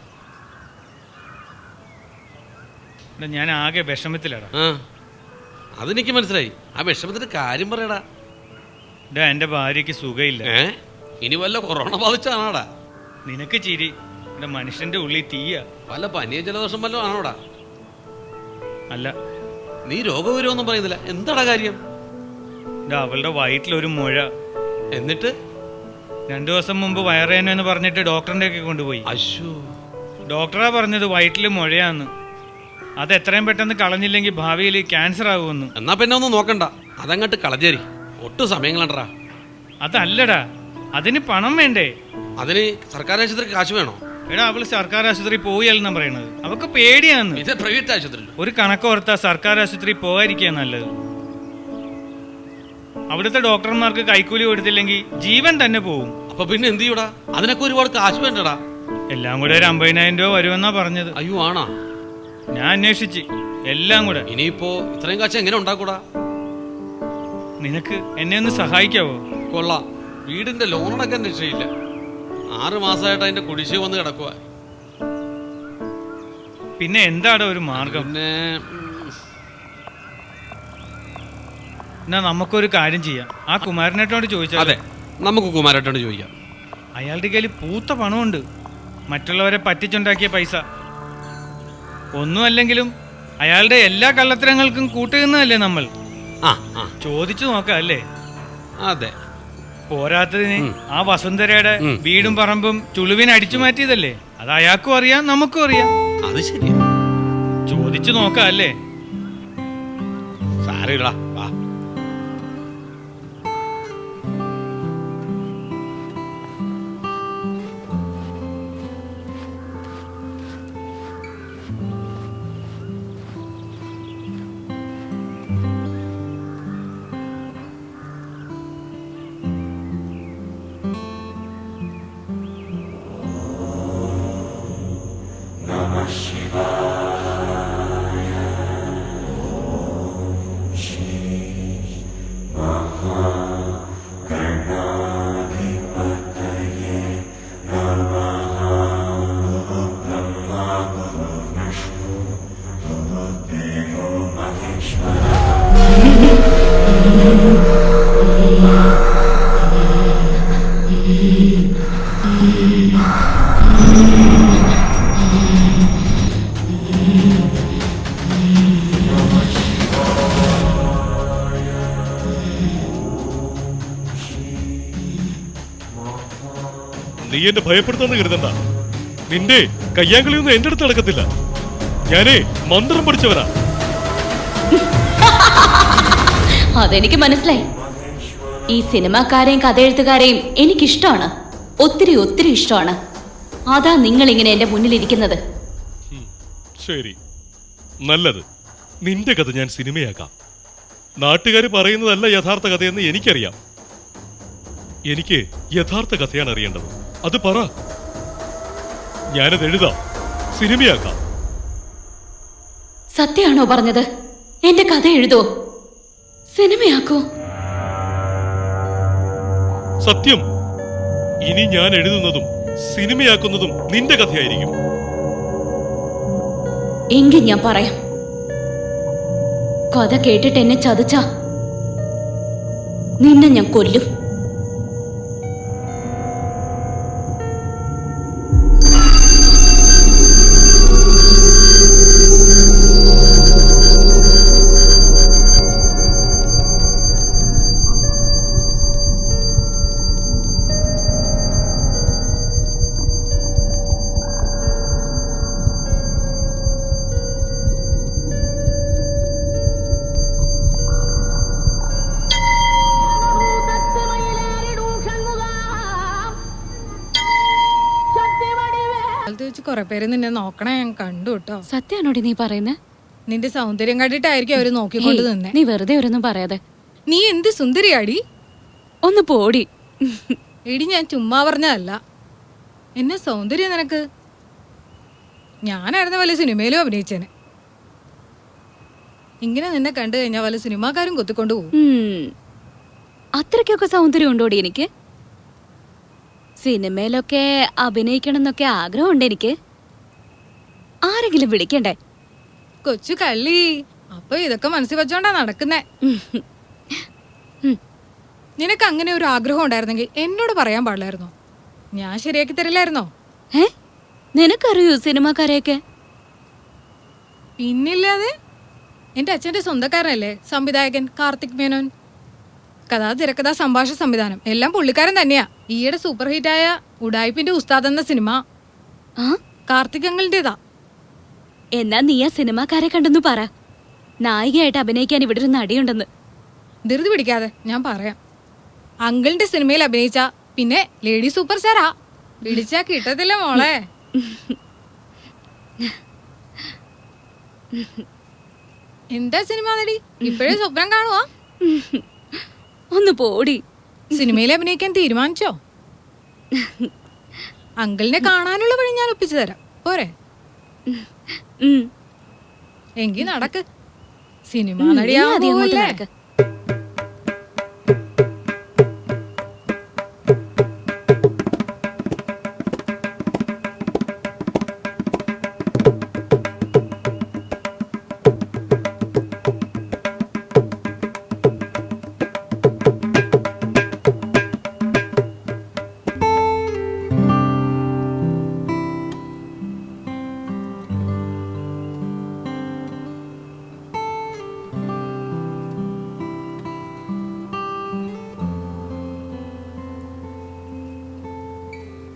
ഞാൻ ആകെ വിഷമത്തിലാടാ. അതെനിക്ക് മനസ്സിലായി. ആ വിഷമത്തിന്റെ കാര്യം പറയടാ. എൻ്റെ ഭാര്യയ്ക്ക് സുഖമില്ല. ഇനി വല്ല കൊറോണ ബാധിച്ചാണോടാ? നിനക്ക് ചിരി, എൻ്റെ മനുഷ്യന്റെ ഉള്ളിൽ തീയ. വല്ല പനിയ ജലദോഷം വല്ലതും ആണോടാ? അല്ല. നീ രോഗവിവരമൊന്നും പറയുന്നില്ല. എന്താടാ കാര്യം? അവളുടെ വയറ്റിലൊരു മുഴ. എന്നിട്ട് 2 ദിവസം മുമ്പ് വയറുവേദന എന്ന് പറഞ്ഞിട്ട് ഡോക്ടറിന്റെ ഒക്കെ കൊണ്ടുപോയി. ഡോക്ടറാ പറഞ്ഞത് വയറ്റിൽ മുഴയാന്ന്. അത് എത്രയും പെട്ടെന്ന് കളഞ്ഞില്ലെങ്കിൽ ഭാവിയിൽ ക്യാൻസർ ആകുമെന്ന്. എന്നാ പിന്നെ ഒന്നും നോക്കണ്ട, അതങ്ങോട്ട് കളഞ്ഞേരി. ഒട്ടും സമയം കളണ്ടടാ. അതല്ലടാ, അതിന് പണം വേണ്ടേ? അതിന് സർക്കാർ ആശുപത്രിക്ക് കാശ് വേണോ? എടാ, അവള് സർക്കാർ ആശുപത്രി പോയല്ലെന്നാ പറയണത്. അവക്ക് പേടിയാന്ന്. ഇത് പ്രൈവറ്റ് ആശുപത്രി. ഒരു കണക്കോർത്താ സർക്കാർ ആശുപത്രി പോകാതിരിക്കുക നല്ലത്. അവിടുത്തെ ഡോക്ടർമാർക്ക് കൈക്കൂലി കൊടുത്തില്ലെങ്കിൽ ജീവൻ തന്നെ പോവും. അപ്പൊ പിന്നെ എന്ത് ചെയ്യൂടാ? അതിനൊക്കെ ഒരുപാട് കാശ് വേണ്ടടാ. എല്ലാം കൂടെ ഒരു 50,000 രൂപ വരുമെന്നാ പറഞ്ഞത്. അയ്യോ, ആണോ? ഞാൻ അന്വേഷിച്ച് എല്ലാം കൂടെ. ഇനിയിപ്പോ ഇത്രയും കാശ് എങ്ങനെ ഉണ്ടാക്കൂടാ? നിനക്ക് എന്നെ ഒന്ന് സഹായിക്കാവോ? കൊള്ളാം. വീടിന്റെ ലോണടക്കാൻ രക്ഷയില്ല. 6 മാസമായിട്ട് അതിന്റെ കുടിശ്ശിക വന്ന് കിടക്കുക. പിന്നെ എന്താടാ ഒരു മാർഗം? പിന്നെ എന്നാ നമുക്കൊരു കാര്യം ചെയ്യാം. ആ കുമാരനേട്ടനോട് ചോദിച്ചാൽ. അതെ, നമുക്ക് കുമാരേട്ടനോട് ചോദിക്കാം. അയാളുടെ കയ്യിൽ പൂത്ത പണമുണ്ട്, മറ്റുള്ളവരെ പറ്റിച്ചുണ്ടാക്കിയ പൈസ. ഒന്നുമല്ലെങ്കിലും അയാളുടെ എല്ലാ കള്ളത്തരങ്ങൾക്കും കൂട്ടുകയെന്നല്ലേ നമ്മൾ. ചോദിച്ചു നോക്കാം അല്ലേ? അതെ. പോരാത്തതിന് ആ വസുന്ധരയുടെ വീടും പറമ്പും ചുളുവിന് അടിച്ചു മാറ്റിയതല്ലേ? അത് അയാൾക്കും അറിയാം, നമുക്കും അറിയാം. അത് ശരിയാ. ചോദിച്ചു നോക്കാം അല്ലേ? സാരമില്ലടാ, വാ. നീ എന്നെ ഭയപ്പെടുത്താന്ന് കരുതണ്ട. നിന്റെ കയ്യാങ്കളിയൊന്നും എന്റെ അടുത്ത് നടക്കത്തില്ല. ഞാനേ മന്ത്രം പഠിച്ചവരാ. അതെനിക്ക് മനസ്സിലായി. ഈ സിനിമാക്കാരെയും കഥയെഴുത്തുകാരെയും എനിക്കിഷ്ടമാണ്. ഒത്തിരി ഒത്തിരി ഇഷ്ടമാണ്. അതാ നിങ്ങൾ ഇങ്ങനെ എന്റെ മുന്നിലിരിക്കുന്നത്. ശരി, നല്ലത്. നിന്റെ കഥ ഞാൻ സിനിമയാക്കാം. നാട്ടുകാർ പറയുന്നതല്ല യഥാർത്ഥ കഥയെന്ന് എനിക്കറിയാം. എനിക്ക് യഥാർത്ഥ കഥയാണ് അറിയേണ്ടത്. അത് പറ, ഞാനത് എഴുതാം, സിനിമയാക്കാം. സത്യമാണോ പറഞ്ഞത്? എന്റെ കഥ എഴുതോ, സിനിമയാക്കോ? സത്യം. ഇനി ഞാൻ എഴുതുന്നതും സിനിമയാക്കുന്നതും നിന്റെ കഥയായിരിക്കും. എങ്കിൽ ഞാൻ പറയാം. കഥ കേട്ടിട്ട് എന്നെ ചതിച്ചാ നിന്നെ ഞാൻ കൊല്ലും. കൊറേ പേര് നിന്നെ നോക്കണേ ഞാൻ കണ്ടു കേട്ടോ. സത്യാണോടി നീ പറയുന്നേ? നിന്റെ സൗന്ദര്യം കണ്ടിട്ടായിരിക്കും അവര് നോക്കിക്കൊണ്ട് നിന്നെ. നീ വെറുതെ ഒരൊന്നും പറയാതെ. നീ എന്ത് സുന്ദരിയാടി. ഒന്ന് പോടി. എടി ഞാൻ ചുമ്മാ പറഞ്ഞതല്ല. എന്നെ സൗന്ദര്യം നിനക്ക്. ഞാനായിരുന്ന വല്ല സിനിമയിലും അഭിനയിച്ചേനെ. ഇങ്ങനെ നിന്നെ കണ്ടു കഴിഞ്ഞാൽ വല്ല സിനിമാക്കാരും കൊത്തിക്കൊണ്ടു പോകും. അത്രയ്ക്കൊക്കെ സൗന്ദര്യം ഉണ്ടോടി എനിക്ക്? സിനിമയിലൊക്കെ അഭിനയിക്കണം എന്നൊക്കെ ആഗ്രഹമുണ്ട് എനിക്ക്. ആരെങ്കിലും വിളിക്കണ്ടേ? കൊച്ചു കള്ളി, അപ്പൊ ഇതൊക്കെ മനസ്സിൽ വെച്ചോണ്ടാ നടക്കുന്നേ. നിനക്ക് അങ്ങനെ ഒരു ആഗ്രഹം ഉണ്ടായിരുന്നെങ്കിൽ എന്നോട് പറയാൻ പാടില്ലായിരുന്നോ? ഞാൻ ശരിയാക്കി തരില്ലായിരുന്നോ? നിനക്കറിയൂ സിനിമാക്കാരെയൊക്കെ? പിന്നില്ലാതെ. എന്റെ അച്ഛന്റെ സ്വന്തക്കാരനല്ലേ സംവിധായകൻ കാർത്തിക് മേനോൻ. കഥാ, തിരക്കഥാ, സംഭാഷണ സംവിധാനം എല്ലാം പുള്ളിക്കാരൻ തന്നെയാ. ഈയിടെ സൂപ്പർ ഹിറ്റായ ഉഡായിപ്പിന്റെ ഉസ്താദ് എന്ന സിനിമ കാർത്തിക് അങ്കിളിന്റേതാ. എന്നാ നീ ആ സിനിമാക്കാരെ കണ്ടെന്ന് പറ. നായികയായിട്ട് അഭിനയിക്കാൻ ഇവിടെ ഒരു നടിയുണ്ടെന്ന്. ധൃതി പിടിക്കാതെ ഞാൻ പറയാം. അങ്കിളിന്റെ സിനിമയിൽ അഭിനയിച്ച പിന്നെ ലേഡി സൂപ്പർ സ്റ്റാറാ. പിടിച്ചാ കിട്ടത്തില്ല മോളെ. എന്താ സിനിമ നടി, ഇപ്പോഴേ സ്വപ്നം കാണുവാ? ഒന്ന് പോടി. സിനിമയിൽ അഭിനയിക്കാൻ തീരുമാനിച്ചോ? അങ്കിളിനെ കാണാനുള്ള വഴി ഞാൻ ഒപ്പിച്ചു തരാം, പോരെ? എങ്കി നടക്ക്. സിനിമ നടിയാവുമല്ലേ?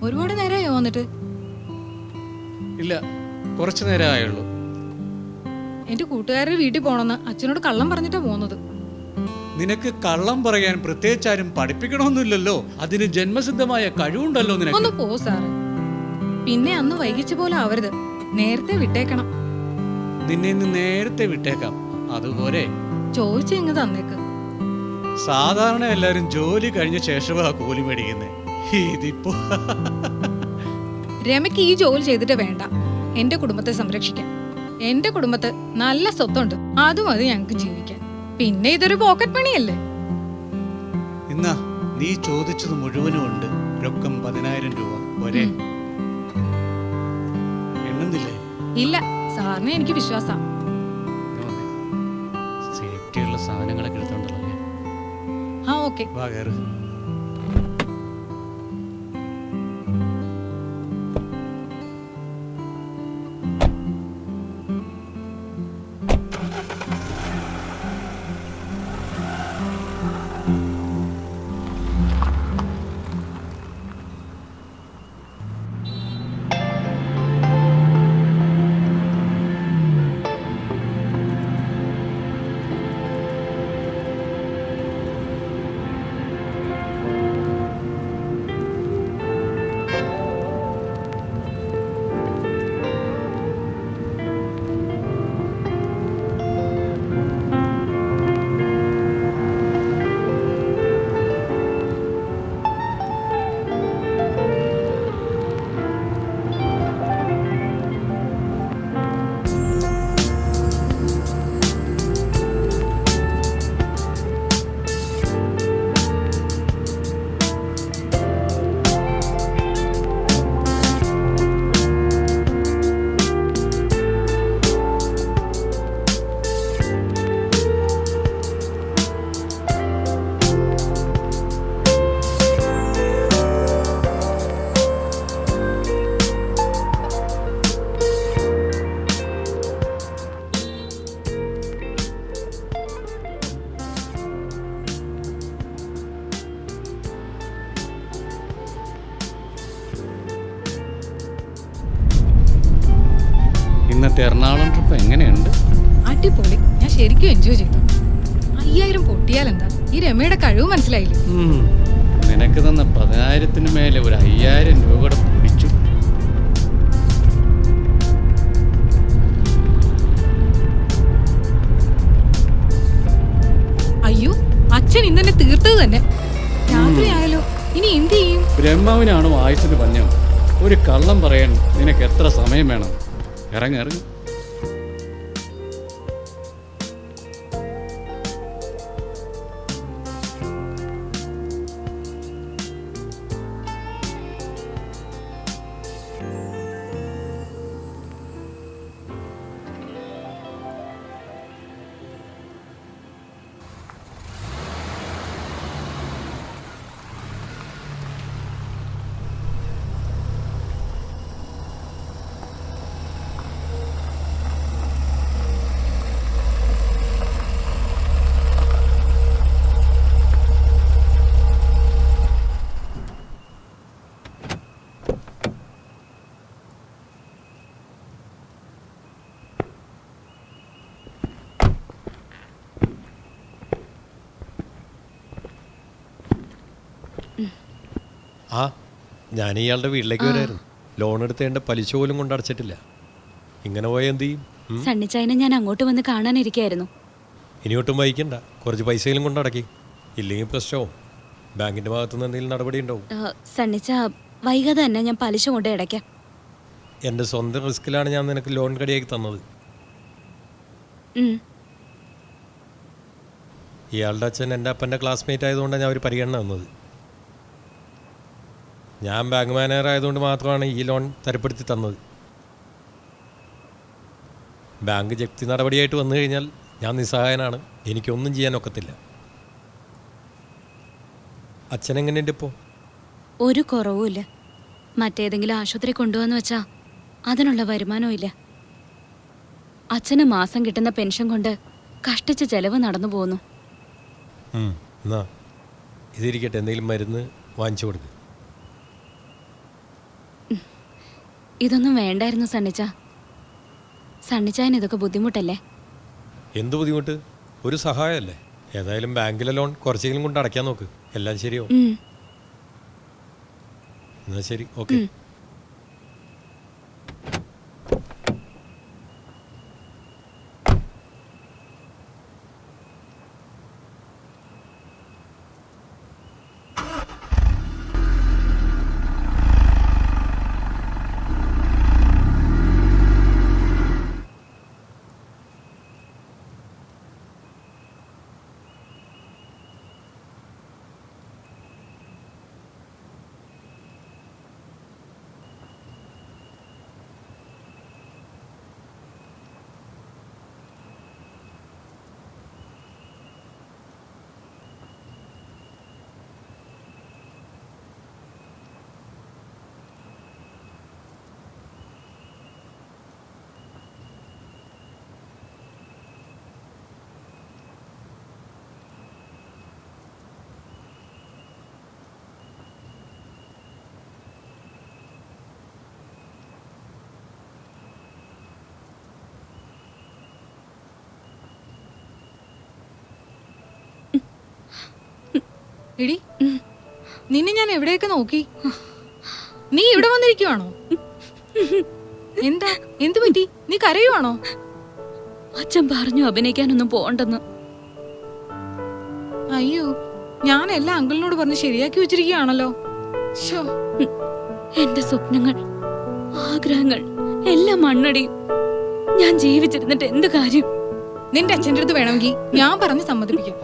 ഒരുപാട് നേരമായോ വന്നിട്ട്? ഇല്ല, കുറച്ചു നേരം ആയുള്ളൂ. എന്റെ കൂട്ടുകാരുടെ വീട്ടിൽ പോണെന്ന് അച്ഛനോട് കള്ളം പറഞ്ഞിട്ടാ പോകുന്നത്. നിനക്ക് കള്ളം പറയാൻ പ്രത്യേകിച്ച് ആരും പഠിപ്പിക്കണമെന്നില്ലല്ലോ. അതിന് ജന്മസിദ്ധമായ കഴിവുണ്ടല്ലോ നിനക്ക്. ഒന്ന് പോ സാറ്. പിന്നെ അന്ന് വൈകിച്ച പോലെ ആവരുത്. നേരത്തെ വിട്ടേക്കണം. നിന്നെ ഇന്ന് നേരത്തെ വിട്ടേക്കാം, അതുപോലെ. ചോദിച്ചു ഇങ്ങ് തന്നേക്ക്. സാധാരണ എല്ലാരും ജോലി കഴിഞ്ഞ ശേഷമാ കൂലി മേടിക്കുന്നേ. ഇതിപ്പോ രമയ്ക്ക് ഈ ജോലി ചെയ്തിട്ട് വേണ്ട എന്റെ കുടുംബത്തെ സംരക്ഷിക്കാൻ. എന്റെ കുടുംബത്ത് നല്ല സ്വത്തുണ്ട്, അതും അത് ഞങ്ങക്ക് ജീവിക്കാൻ. പിന്നെ ഇതൊരു പോക്കറ്റ് മണിയല്ലേ. ഇന്നാ നീ ചോദിച്ചത് മുഴുവനും ഉണ്ട്. രൊക്കം 10,000 രൂപ ഒരേ. എണ്ണുന്നില്ലേ? ഇല്ല, സാറിന് എനിക്ക് വിശ്വാസം. സേഫ്റ്റിയുള്ള സാധനങ്ങളൊക്കെ എടുത്തോണ്ടല്ലോ. ആ ഓക്കെ, വാ കയറ്. ഇന്നത്തെ എറണാകുളം ട്രിപ്പ് എങ്ങനെയുണ്ട്? അടിപൊളി. ഞാൻ ശരിക്കും എൻജോയ് ചെയ്തു. 5000 പൊട്ടിയാലെന്താ? ഈ രമയുടെ കഴിവ് മനസ്സിലായില്ലേ? നിനക്ക് തന്ന 10,000-ന് മേലെ ഒരു 5000 രൂപ കൂടെ പിടിച്ചു. അയ്യോ, അച്ഛൻ അച്ഛൻ ഇന്നെ തീർത്തത് തന്നെ. രാത്രി ആയാലോ, ഇനി എന്ത് ചെയ്യും? ബ്രഹ്മാവിനാണോ ആയുസിന് പഞ്ഞം? ഒരു കള്ളം പറയാൻ നിനക്ക് എത്ര സമയം വേണം? ഇറങ്ങി. ആ ഞാൻ ഇയാളുടെ വീട്ടിലേക്ക് വരായിരുന്നു. ലോൺ എടുത്തേണ്ട പലിശ പോലും കൊണ്ട് അടച്ചിട്ടില്ല. ഇങ്ങനെ പോയ എന്ത് ചെയ്യും? സണ്ണിച്ചായനെ ഞാൻ അങ്ങോട്ട് വന്ന് കാണാനിരിക്കായിരുന്നു. ഇനിയൊട്ടും വൈകണ്ട, കുറച്ച് പൈസയിലും കൊണ്ട് അടക്കി. ഇല്ലെങ്കിൽ പ്രശ്നവും. ബാങ്കിന്റെ ഭാഗത്തുനിന്ന് എന്തെങ്കിലും നടപടി ഉണ്ടാവും. സണ്ണിച്ച വൈകാതെ തന്നെ ഞാൻ പലിശ കൊണ്ട് അടയ്ക്കാം. എൻ്റെ സ്വന്തം റിസ്കിലാണ് ഞാൻ നിനക്ക് ലോൺ കടിയാക്കി തന്നത്. ഇയാളുടെ അച്ഛൻ എൻ്റെ അപ്പൻ്റെ ക്ലാസ്മേറ്റ് ആയതുകൊണ്ടാണ് ഞാൻ ഒരു പരിഗണന തന്നത്. ഞാൻ ബാങ്ക് മാനേജർ ആയതുകൊണ്ട് മാത്രമാണ് ഈ ലോൺ തരപ്പെടുത്തി തന്നത്. ബാങ്ക് ജപ്തി നടപടിയായിട്ട് വന്നു കഴിഞ്ഞാൽ ഞാൻ നിസ്സഹായനാണ്. എനിക്കൊന്നും ചെയ്യാൻ ഒക്കത്തില്ല. അച്ഛൻ എങ്ങനെയുണ്ട് ഇപ്പോൾ? ഒരു കുറവുമില്ല. മറ്റേതെങ്കിലും ആശുപത്രി കൊണ്ടുപോകാന്ന് വെച്ചാ അതിനുള്ള വരുമാനവും ഇല്ല. അച്ഛന് മാസം കിട്ടുന്ന പെൻഷൻ കൊണ്ട് കഷ്ടിച്ച് ചെലവ് നടന്നു പോകുന്നു. എന്നാ ഇതിരിക്കട്ടെ, എന്തെങ്കിലും മരുന്ന് വാങ്ങിച്ചു കൊടുക്കുക. ഇതൊന്നും വേണ്ടായിരുന്നു സണ്ണിച്ച. സണ്ണിച്ചായന് ഇതൊക്കെ ബുദ്ധിമുട്ടല്ലേ? എന്ത് ബുദ്ധിമുട്ട്? ഒരു സഹായമല്ലേ. ഏതായാലും ബാങ്കിലെ ലോൺ കുറച്ചെങ്കിലും കൊണ്ട് അടയ്ക്കാൻ നോക്ക്. എല്ലാം ശരിയോ? എന്നാ ശരി, ഓക്കെ. എടി, നിന്നെ ഞാൻ എവിടെയൊക്കെ നോക്കി. നീ ഇവിടെ വന്നിരിക്കുവാണോ? എന്താ, എന്തു പറ്റി? നീ കരയുവാണോ? അച്ഛൻ പറഞ്ഞു അഭിനയിക്കാനൊന്നും പോണ്ടെന്ന്. അയ്യോ, ഞാൻ എല്ലാം അങ്കിളിനോട് പറഞ്ഞ് ശരിയാക്കി വെച്ചിരിക്കുകയാണല്ലോ. എന്റെ സ്വപ്നങ്ങൾ, ആഗ്രഹങ്ങൾ എല്ലാം മണ്ണടിയും. ഞാൻ ജീവിച്ചിരുന്നിട്ട് എന്ത് കാര്യം? നിന്റെ അച്ഛൻ്റെ അടുത്ത് വേണമെങ്കിൽ ഞാൻ പറഞ്ഞ് സമ്മതിപ്പിക്കാം.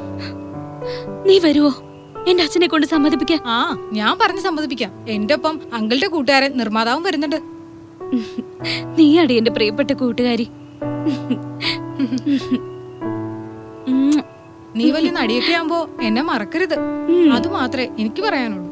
നീ വരുവോ എന്റെ അച്ഛനെ കൊണ്ട് സമ്മതിപ്പിക്കാൻ? ആ, ഞാൻ പറഞ്ഞ് സമ്മതിപ്പിക്കാം. എന്റെ ഒപ്പം അങ്കിളുടെ കൂട്ടുകാരൻ നിർമ്മാതാവും വരുന്നുണ്ട്. നീ അടി എന്റെ പ്രിയപ്പെട്ട കൂട്ടുകാരി. നീ വലിയ നടിയൊക്കെ ആവുമ്പോ എന്നെ മറക്കരുത്. അത് മാത്രമേ എനിക്ക് പറയാനുള്ളൂ.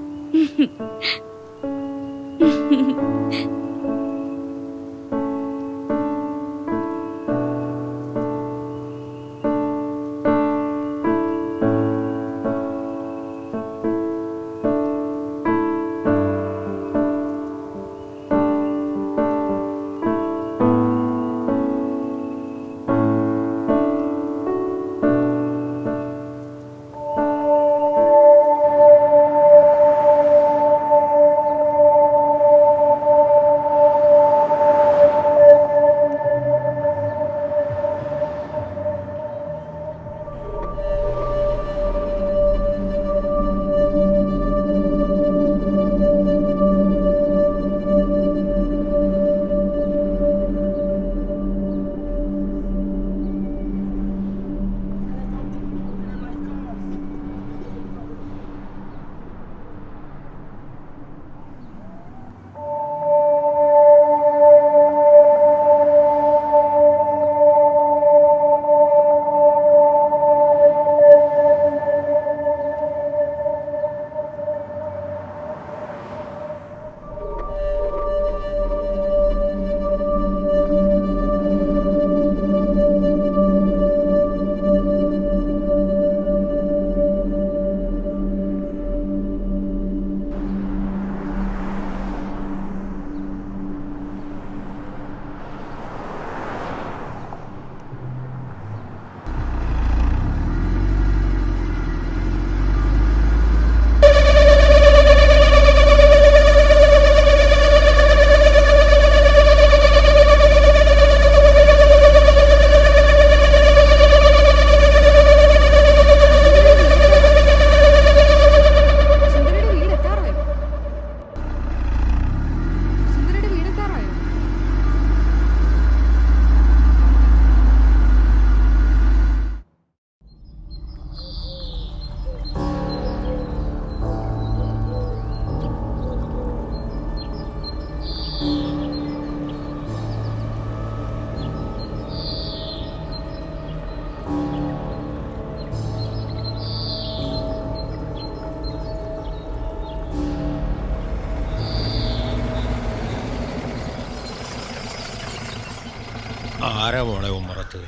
ആരാ മോളെ ഉമ്മറത്ത്?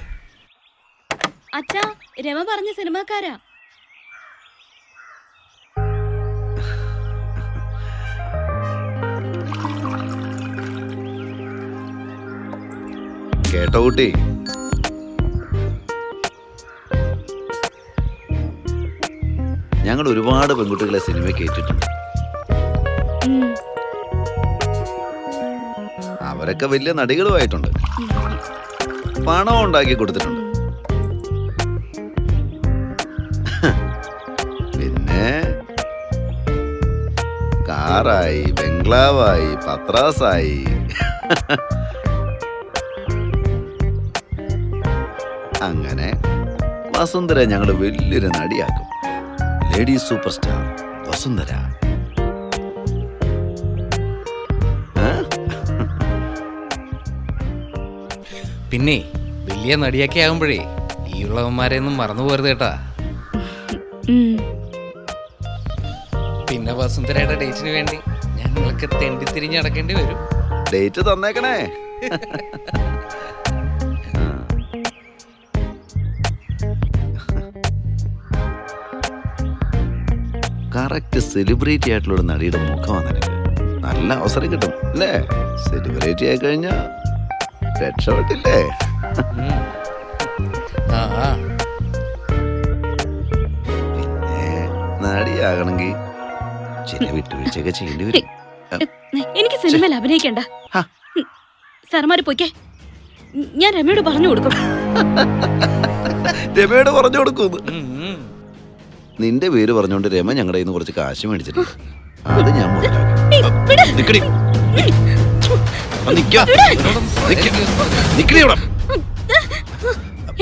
അച്ഛാ, രമ പറഞ്ഞ സിനിമാക്കാരാ. കേട്ടോ കുട്ടി, ഞങ്ങൾ ഒരുപാട് പെൺകുട്ടികളെ സിനിമ കേട്ടിട്ടുണ്ട്. അവരൊക്കെ വലിയ നടികളുമായിട്ടുണ്ട്, പണം ഉണ്ടാക്കി കൊടുത്തിട്ടുണ്ട്. പിന്നെ കാറായി, ബംഗ്ലാവായി, പത്രാസായി. അങ്ങനെ വസുന്ധര ഞങ്ങൾ വലിയൊരു നടിയാക്കും. Lady super star Vasundhara. പിന്നെ വലിയ നടിയൊക്കെ ആകുമ്പോഴേ ഈ ഉള്ളവന്മാരെയൊന്നും മറന്നു പോരുത് കേട്ടാ. പിന്നെ വസുന്ധരയുടെ ഡേറ്റിന് വേണ്ടി ഞാൻ നിങ്ങൾക്ക് തെണ്ടി തിരിഞ്ഞ് നടക്കേണ്ടി വരും. ഡേറ്റ് തന്നേക്കണേ. കറക്റ്റ് സെലിബ്രിറ്റി ആയിട്ടുള്ള നടിയുടെ മുഖമാണ് നിനക്ക്. നല്ല അവസരം കിട്ടും അല്ലേ? സെലിബ്രിറ്റി ആയി കഴിഞ്ഞാ രക്ഷപ്പെട്ടില്ലേ? പിന്നെ നടിയാകണമെങ്കിൽ ചില വിട്ടുവീഴ്ചയൊക്കെ ചെയ്യേണ്ടി വരും. എനിക്ക് സിനിമയിൽ അഭിനയിക്കണ്ട. സാർമാര് പോയിക്കേ, ഞാൻ രമയോട് പറഞ്ഞു കൊടുക്കും. രമയോട് പറഞ്ഞു കൊടുക്കും. നിന്റെ പേര് പറഞ്ഞോണ്ട് രമ ഞങ്ങളുടെ കയ്യിൽ നിന്ന് കുറച്ച് കാശ് മേടിച്ചിട്ടുണ്ട്. അത് ഞാൻ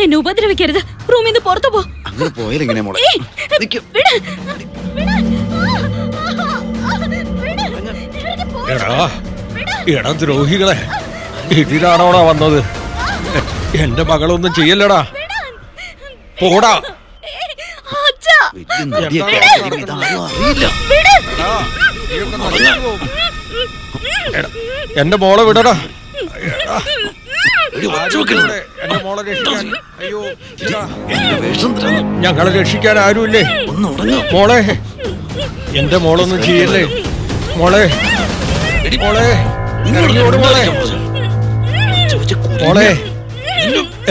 എന്നെ ഉപദ്രവിക്കരുത്. റൂമിൽ നിന്ന് പുറത്തു പോ. അങ്ങനെ പോയാലെങ്ങനെ മോളെ? എടാ ദ്രോഹികളെ, ഇതിലാണോടാ വന്നത്? എന്റെ മകളൊന്നും ചെയ്യല്ലടാ, പോടാ. എന്റെ മോളെ വിടടാ. എന്റെ മോളെ രക്ഷിക്കാൻ, അയ്യോ ഞങ്ങളെ രക്ഷിക്കാൻ ആരുമില്ലേ? മോളെ, എന്റെ മോളൊന്നും ചെയ്യല്ലേ മോളെ. മോളെ ഇറങ്ങിയോട് മോളെ. മോളെ,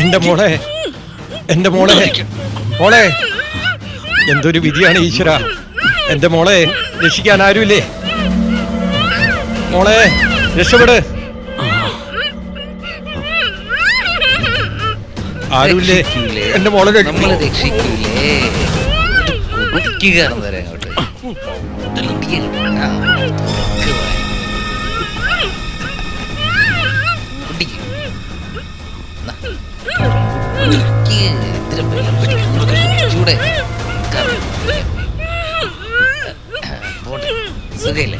എന്റെ മോളെ, എന്റെ മോളെ, മോളെ. എന്തൊരു വിധിയാണ് ഈശ്വര. എന്റെ മോളെ രക്ഷിക്കാൻ ആരുമില്ലേ? മോളെ രക്ഷപ്പെട്. ആരുമില്ലേ? എന്റെ മോളെ രക്ഷിക്കൂലേ? സുഖയില്ലേ?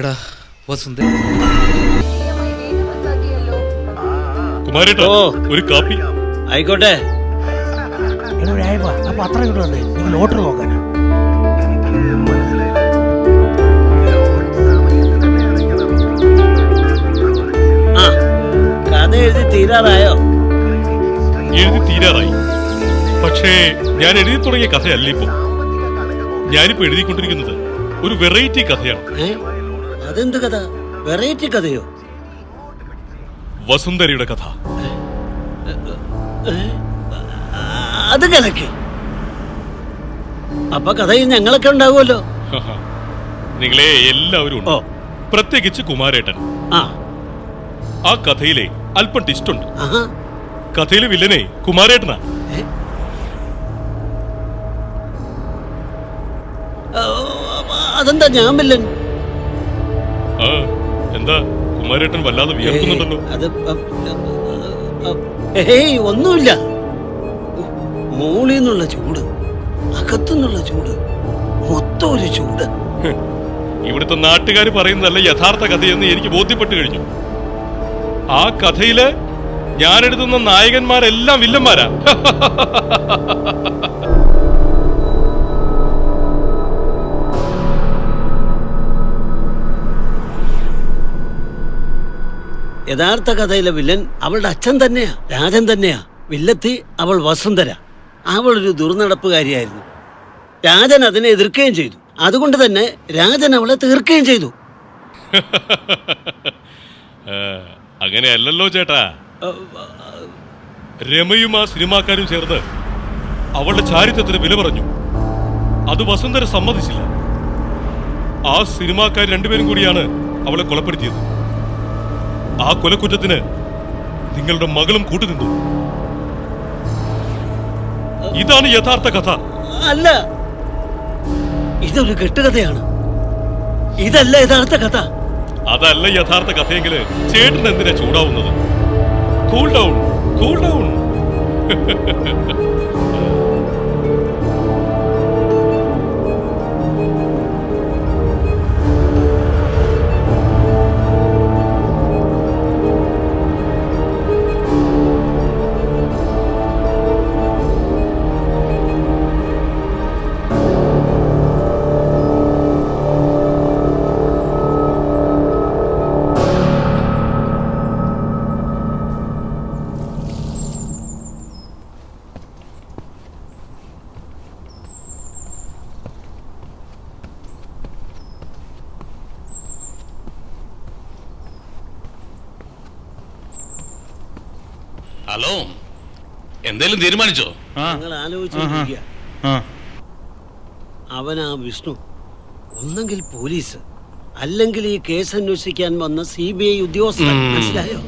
എടാ വസുന്ധര, കുമാരേട്ടാ ഒരു കാപ്പി. ആയിക്കോട്ടെ. പത്രം കിട്ടുവന്നേ, നിങ്ങൾ ലോട്ടറി നോക്കാനാ. ആ, കഥ എഴുതി തീരാറായോ? എഴുതി തീരാറായി. പക്ഷേ ഞാൻ എഴുതി തുടങ്ങിയ കഥയല്ല ഇപ്പൊ. ഞാനിപ്പോ എഴുതിക്കൊണ്ടിരിക്കുന്നത് ഒരു വെറൈറ്റി കഥയാണ്. അതെന്ത് കഥ? വെറൈറ്റി കഥയോ? വസുന്ധരയുടെ കഥ. അത് കലക്കി. അപ്പൊ കഥയിൽ ഞങ്ങളൊക്കെ ഉണ്ടാവുമല്ലോ. നിങ്ങളെ എല്ലാവരും ഉണ്ട്, പ്രത്യേകിച്ച് കുമാരേട്ടൻ. ആ കഥയിലെ അല്പം ടിസ്റ്റുണ്ട്. കഥയിലെ വില്ലനെ കുമാരേട്ടനാ. അതെന്താ ഞാൻ വില്ലൻ? എന്താ കുമാരേട്ടൻ വല്ലാതെ വിയർക്കുന്നുണ്ടല്ലോ? ഏയ് ഒന്നുമില്ല. മോളിൽ ചൂട്, അകത്തുനിന്നുള്ള ചൂട്, മൊത്തം ഒരു ചൂട്. ഇവിടുത്തെ നാട്ടുകാർ പറയുന്നതല്ല യഥാർത്ഥ കഥയെന്ന് എനിക്ക് ബോധ്യപ്പെട്ടു കഴിഞ്ഞു. ആ കഥയില് ഞാൻ എഴുതുന്ന നായകന്മാരെല്ലാം വില്ലന്മാരാ. യഥാർത്ഥ കഥയിലെ വില്ലൻ അവളുടെ അച്ഛൻ തന്നെയാ, രാജൻ തന്നെയാ. വില്ലത്തി അവൾ വസുന്ധര. അവളൊരു ദുർനടപ്പുകാരിയായിരുന്നു. രാജൻ അതിനെ എതിർക്കുകയും ചെയ്തു. അതുകൊണ്ട് തന്നെ രാജൻ അവളെ തീർക്കുകയും ചെയ്തു. അങ്ങനെയല്ലല്ലോ ചേട്ടാ. രമയും ആ സിനിമാക്കാരും ചേർന്ന് അവളുടെ ചാരിത്രത്തിന് വില പറഞ്ഞു. അത് വസുന്ധര സമ്മതിച്ചില്ല. ആ സിനിമാക്കാർ രണ്ടുപേരും കൂടിയാണ് അവളെ കൊലപ്പെടുത്തിയത്. ആ കൊലക്കുറ്റത്തിന് നിങ്ങളുടെ മകളും കൂട്ടുനിന്നു. ഇതാണ് യഥാർത്ഥ കഥ. അല്ല, ഇതൊരു കെട്ടുകഥയാണ്. ഇതല്ല യഥാർത്ഥ കഥ. അതല്ല യഥാർത്ഥ കഥയെങ്കില് ചേട്ടൻ എന്തിനാ ചൂടാവുന്നത്? Cool down, cool down. Hello, എന്തേലും തീരുമാനിച്ചോ? ഞങ്ങൾ ആലോചിച്ചിരിക്കുക. അവനാ വിഷ്ണു. ഒന്നെങ്കിൽ പോലീസ്, അല്ലെങ്കിൽ ഈ കേസ് അന്വേഷിക്കാൻ വന്ന CBI ഉദ്യോഗസ്ഥൻ. മനസ്സിലായോ?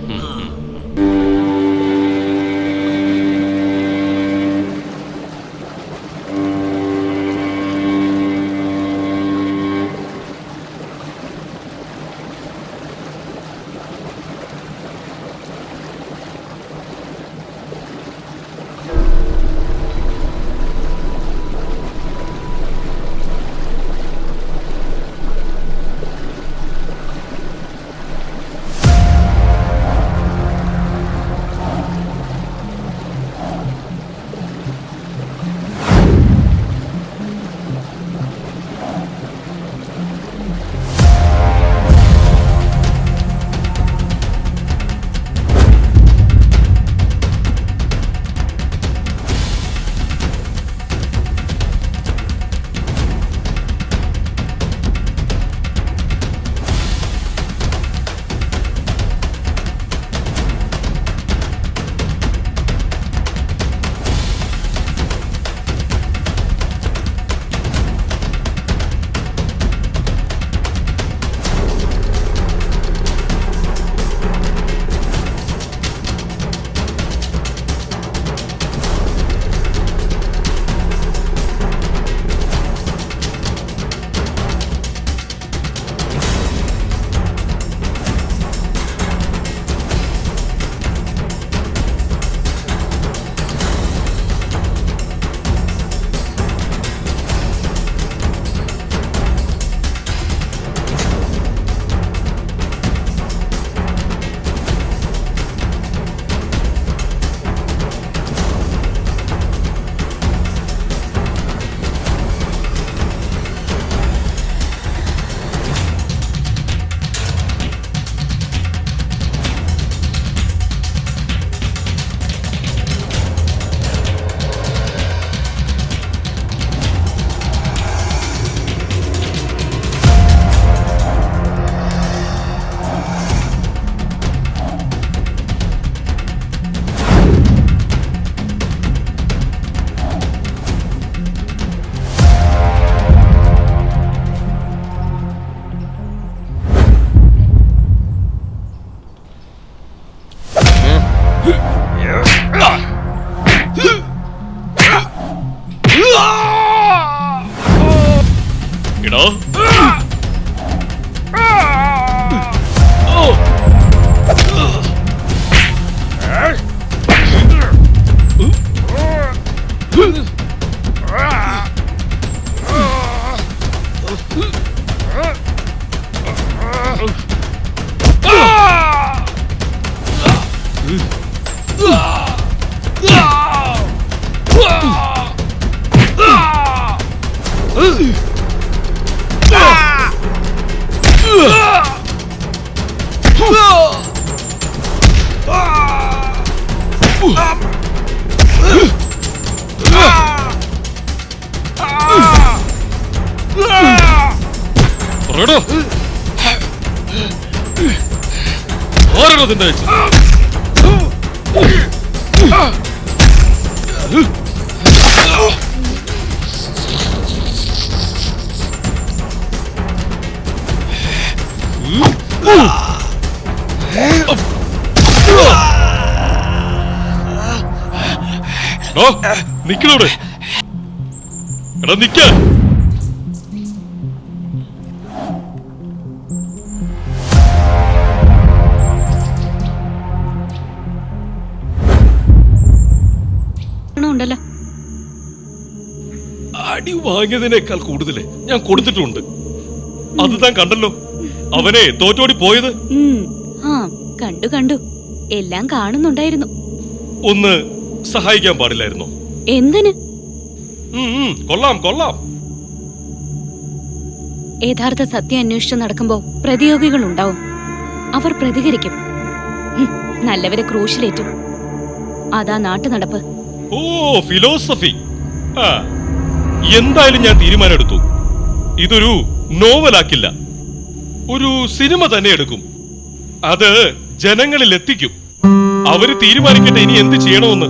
നിക്കണോടെ എടാ നിക്ക. ഉണ്ടല്ലോ അടി വാങ്ങിയതിനേക്കാൾ കൂടുതൽ ഞാൻ കൊടുത്തിട്ടുണ്ട്. അത് താൻ കണ്ടല്ലോ. അവനെ തോറ്റോടി പോയത്. ആ കണ്ടു കണ്ടു, എല്ലാം കാണുന്നുണ്ടായിരുന്നു. ഒന്ന് സഹായിക്കാൻ പാടില്ലായിരുന്നോ? എന്തിന്? കൊള്ളാം കൊള്ളാം. യഥാർത്ഥ സത്യം അന്വേഷിച്ച് നടക്കുമ്പോ പ്രതിയോഗികൾ ഉണ്ടാവും. അവർ പ്രതികരിക്കും. നല്ലവരെ ക്രൂശിലേറ്റും. അതാ നാട്ടു നടപ്പ്. ഓ ഫിലോസഫി. എന്തായാലും ഞാൻ തീരുമാനം എടുത്തു. ഇതൊരു നോവലാക്കില്ല, ഒരു സിനിമ തന്നെ എടുക്കും. അത് ജനങ്ങളിൽ എത്തിക്കും. അവര് തീരുമാനിക്കട്ടെ ഇനി എന്ത് ചെയ്യണമെന്ന്.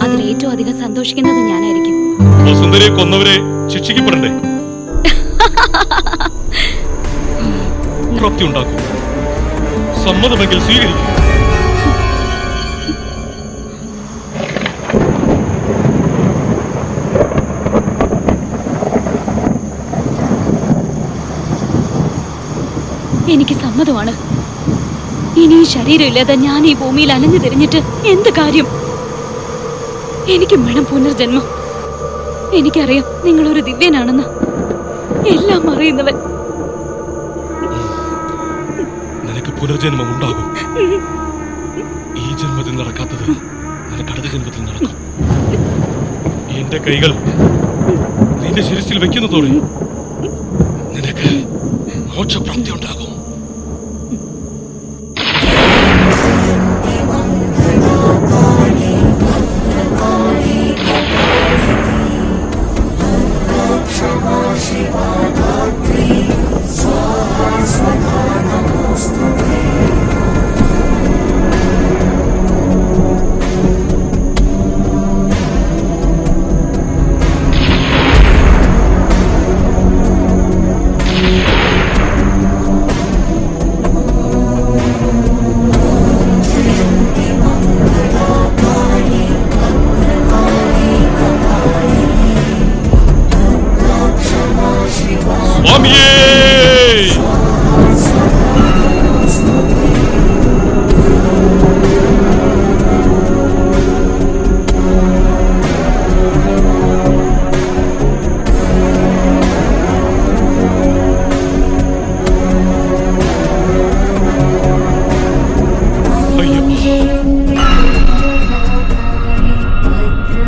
അതിലേറ്റവും അധികം സന്തോഷിക്കുന്നത് ഞാനായിരിക്കും. വസുന്ധരയെ കൊന്നവരെ ശിക്ഷിക്കപ്പെടണ്ടേ? പ്രാപ്തി ഉണ്ടാക്കും. സമ്മതമെങ്കിൽ സ്വീകരിക്കും. എനിക്ക് സമ്മതമാണ്. ഇനി ഈ ശരീരമില്ലാതെ ഞാൻ ഈ ഭൂമിയിൽ അലഞ്ഞു തിരിഞ്ഞിട്ട് എന്ത് കാര്യം? എനിക്കും വേണം പുനർജന്മം. എനിക്കറിയാം നിങ്ങളൊരു ദിവ്യനാണെന്ന്. എല്ലാം അറിയുന്നവൻ. നിനക്ക് പുനർജന്മം ഉണ്ടാകും. ഈ ജന്മത്തിൽ നടക്കാത്തത് നിനക്ക് അടുത്ത ജന്മത്തിൽ നടക്കും. എന്റെ കൈകൾ നിന്റെ ശിരസിൽ വെക്കുന്നതോടെ നിനക്ക് മോക്ഷപ്രാപ്തി ഉണ്ടാകും.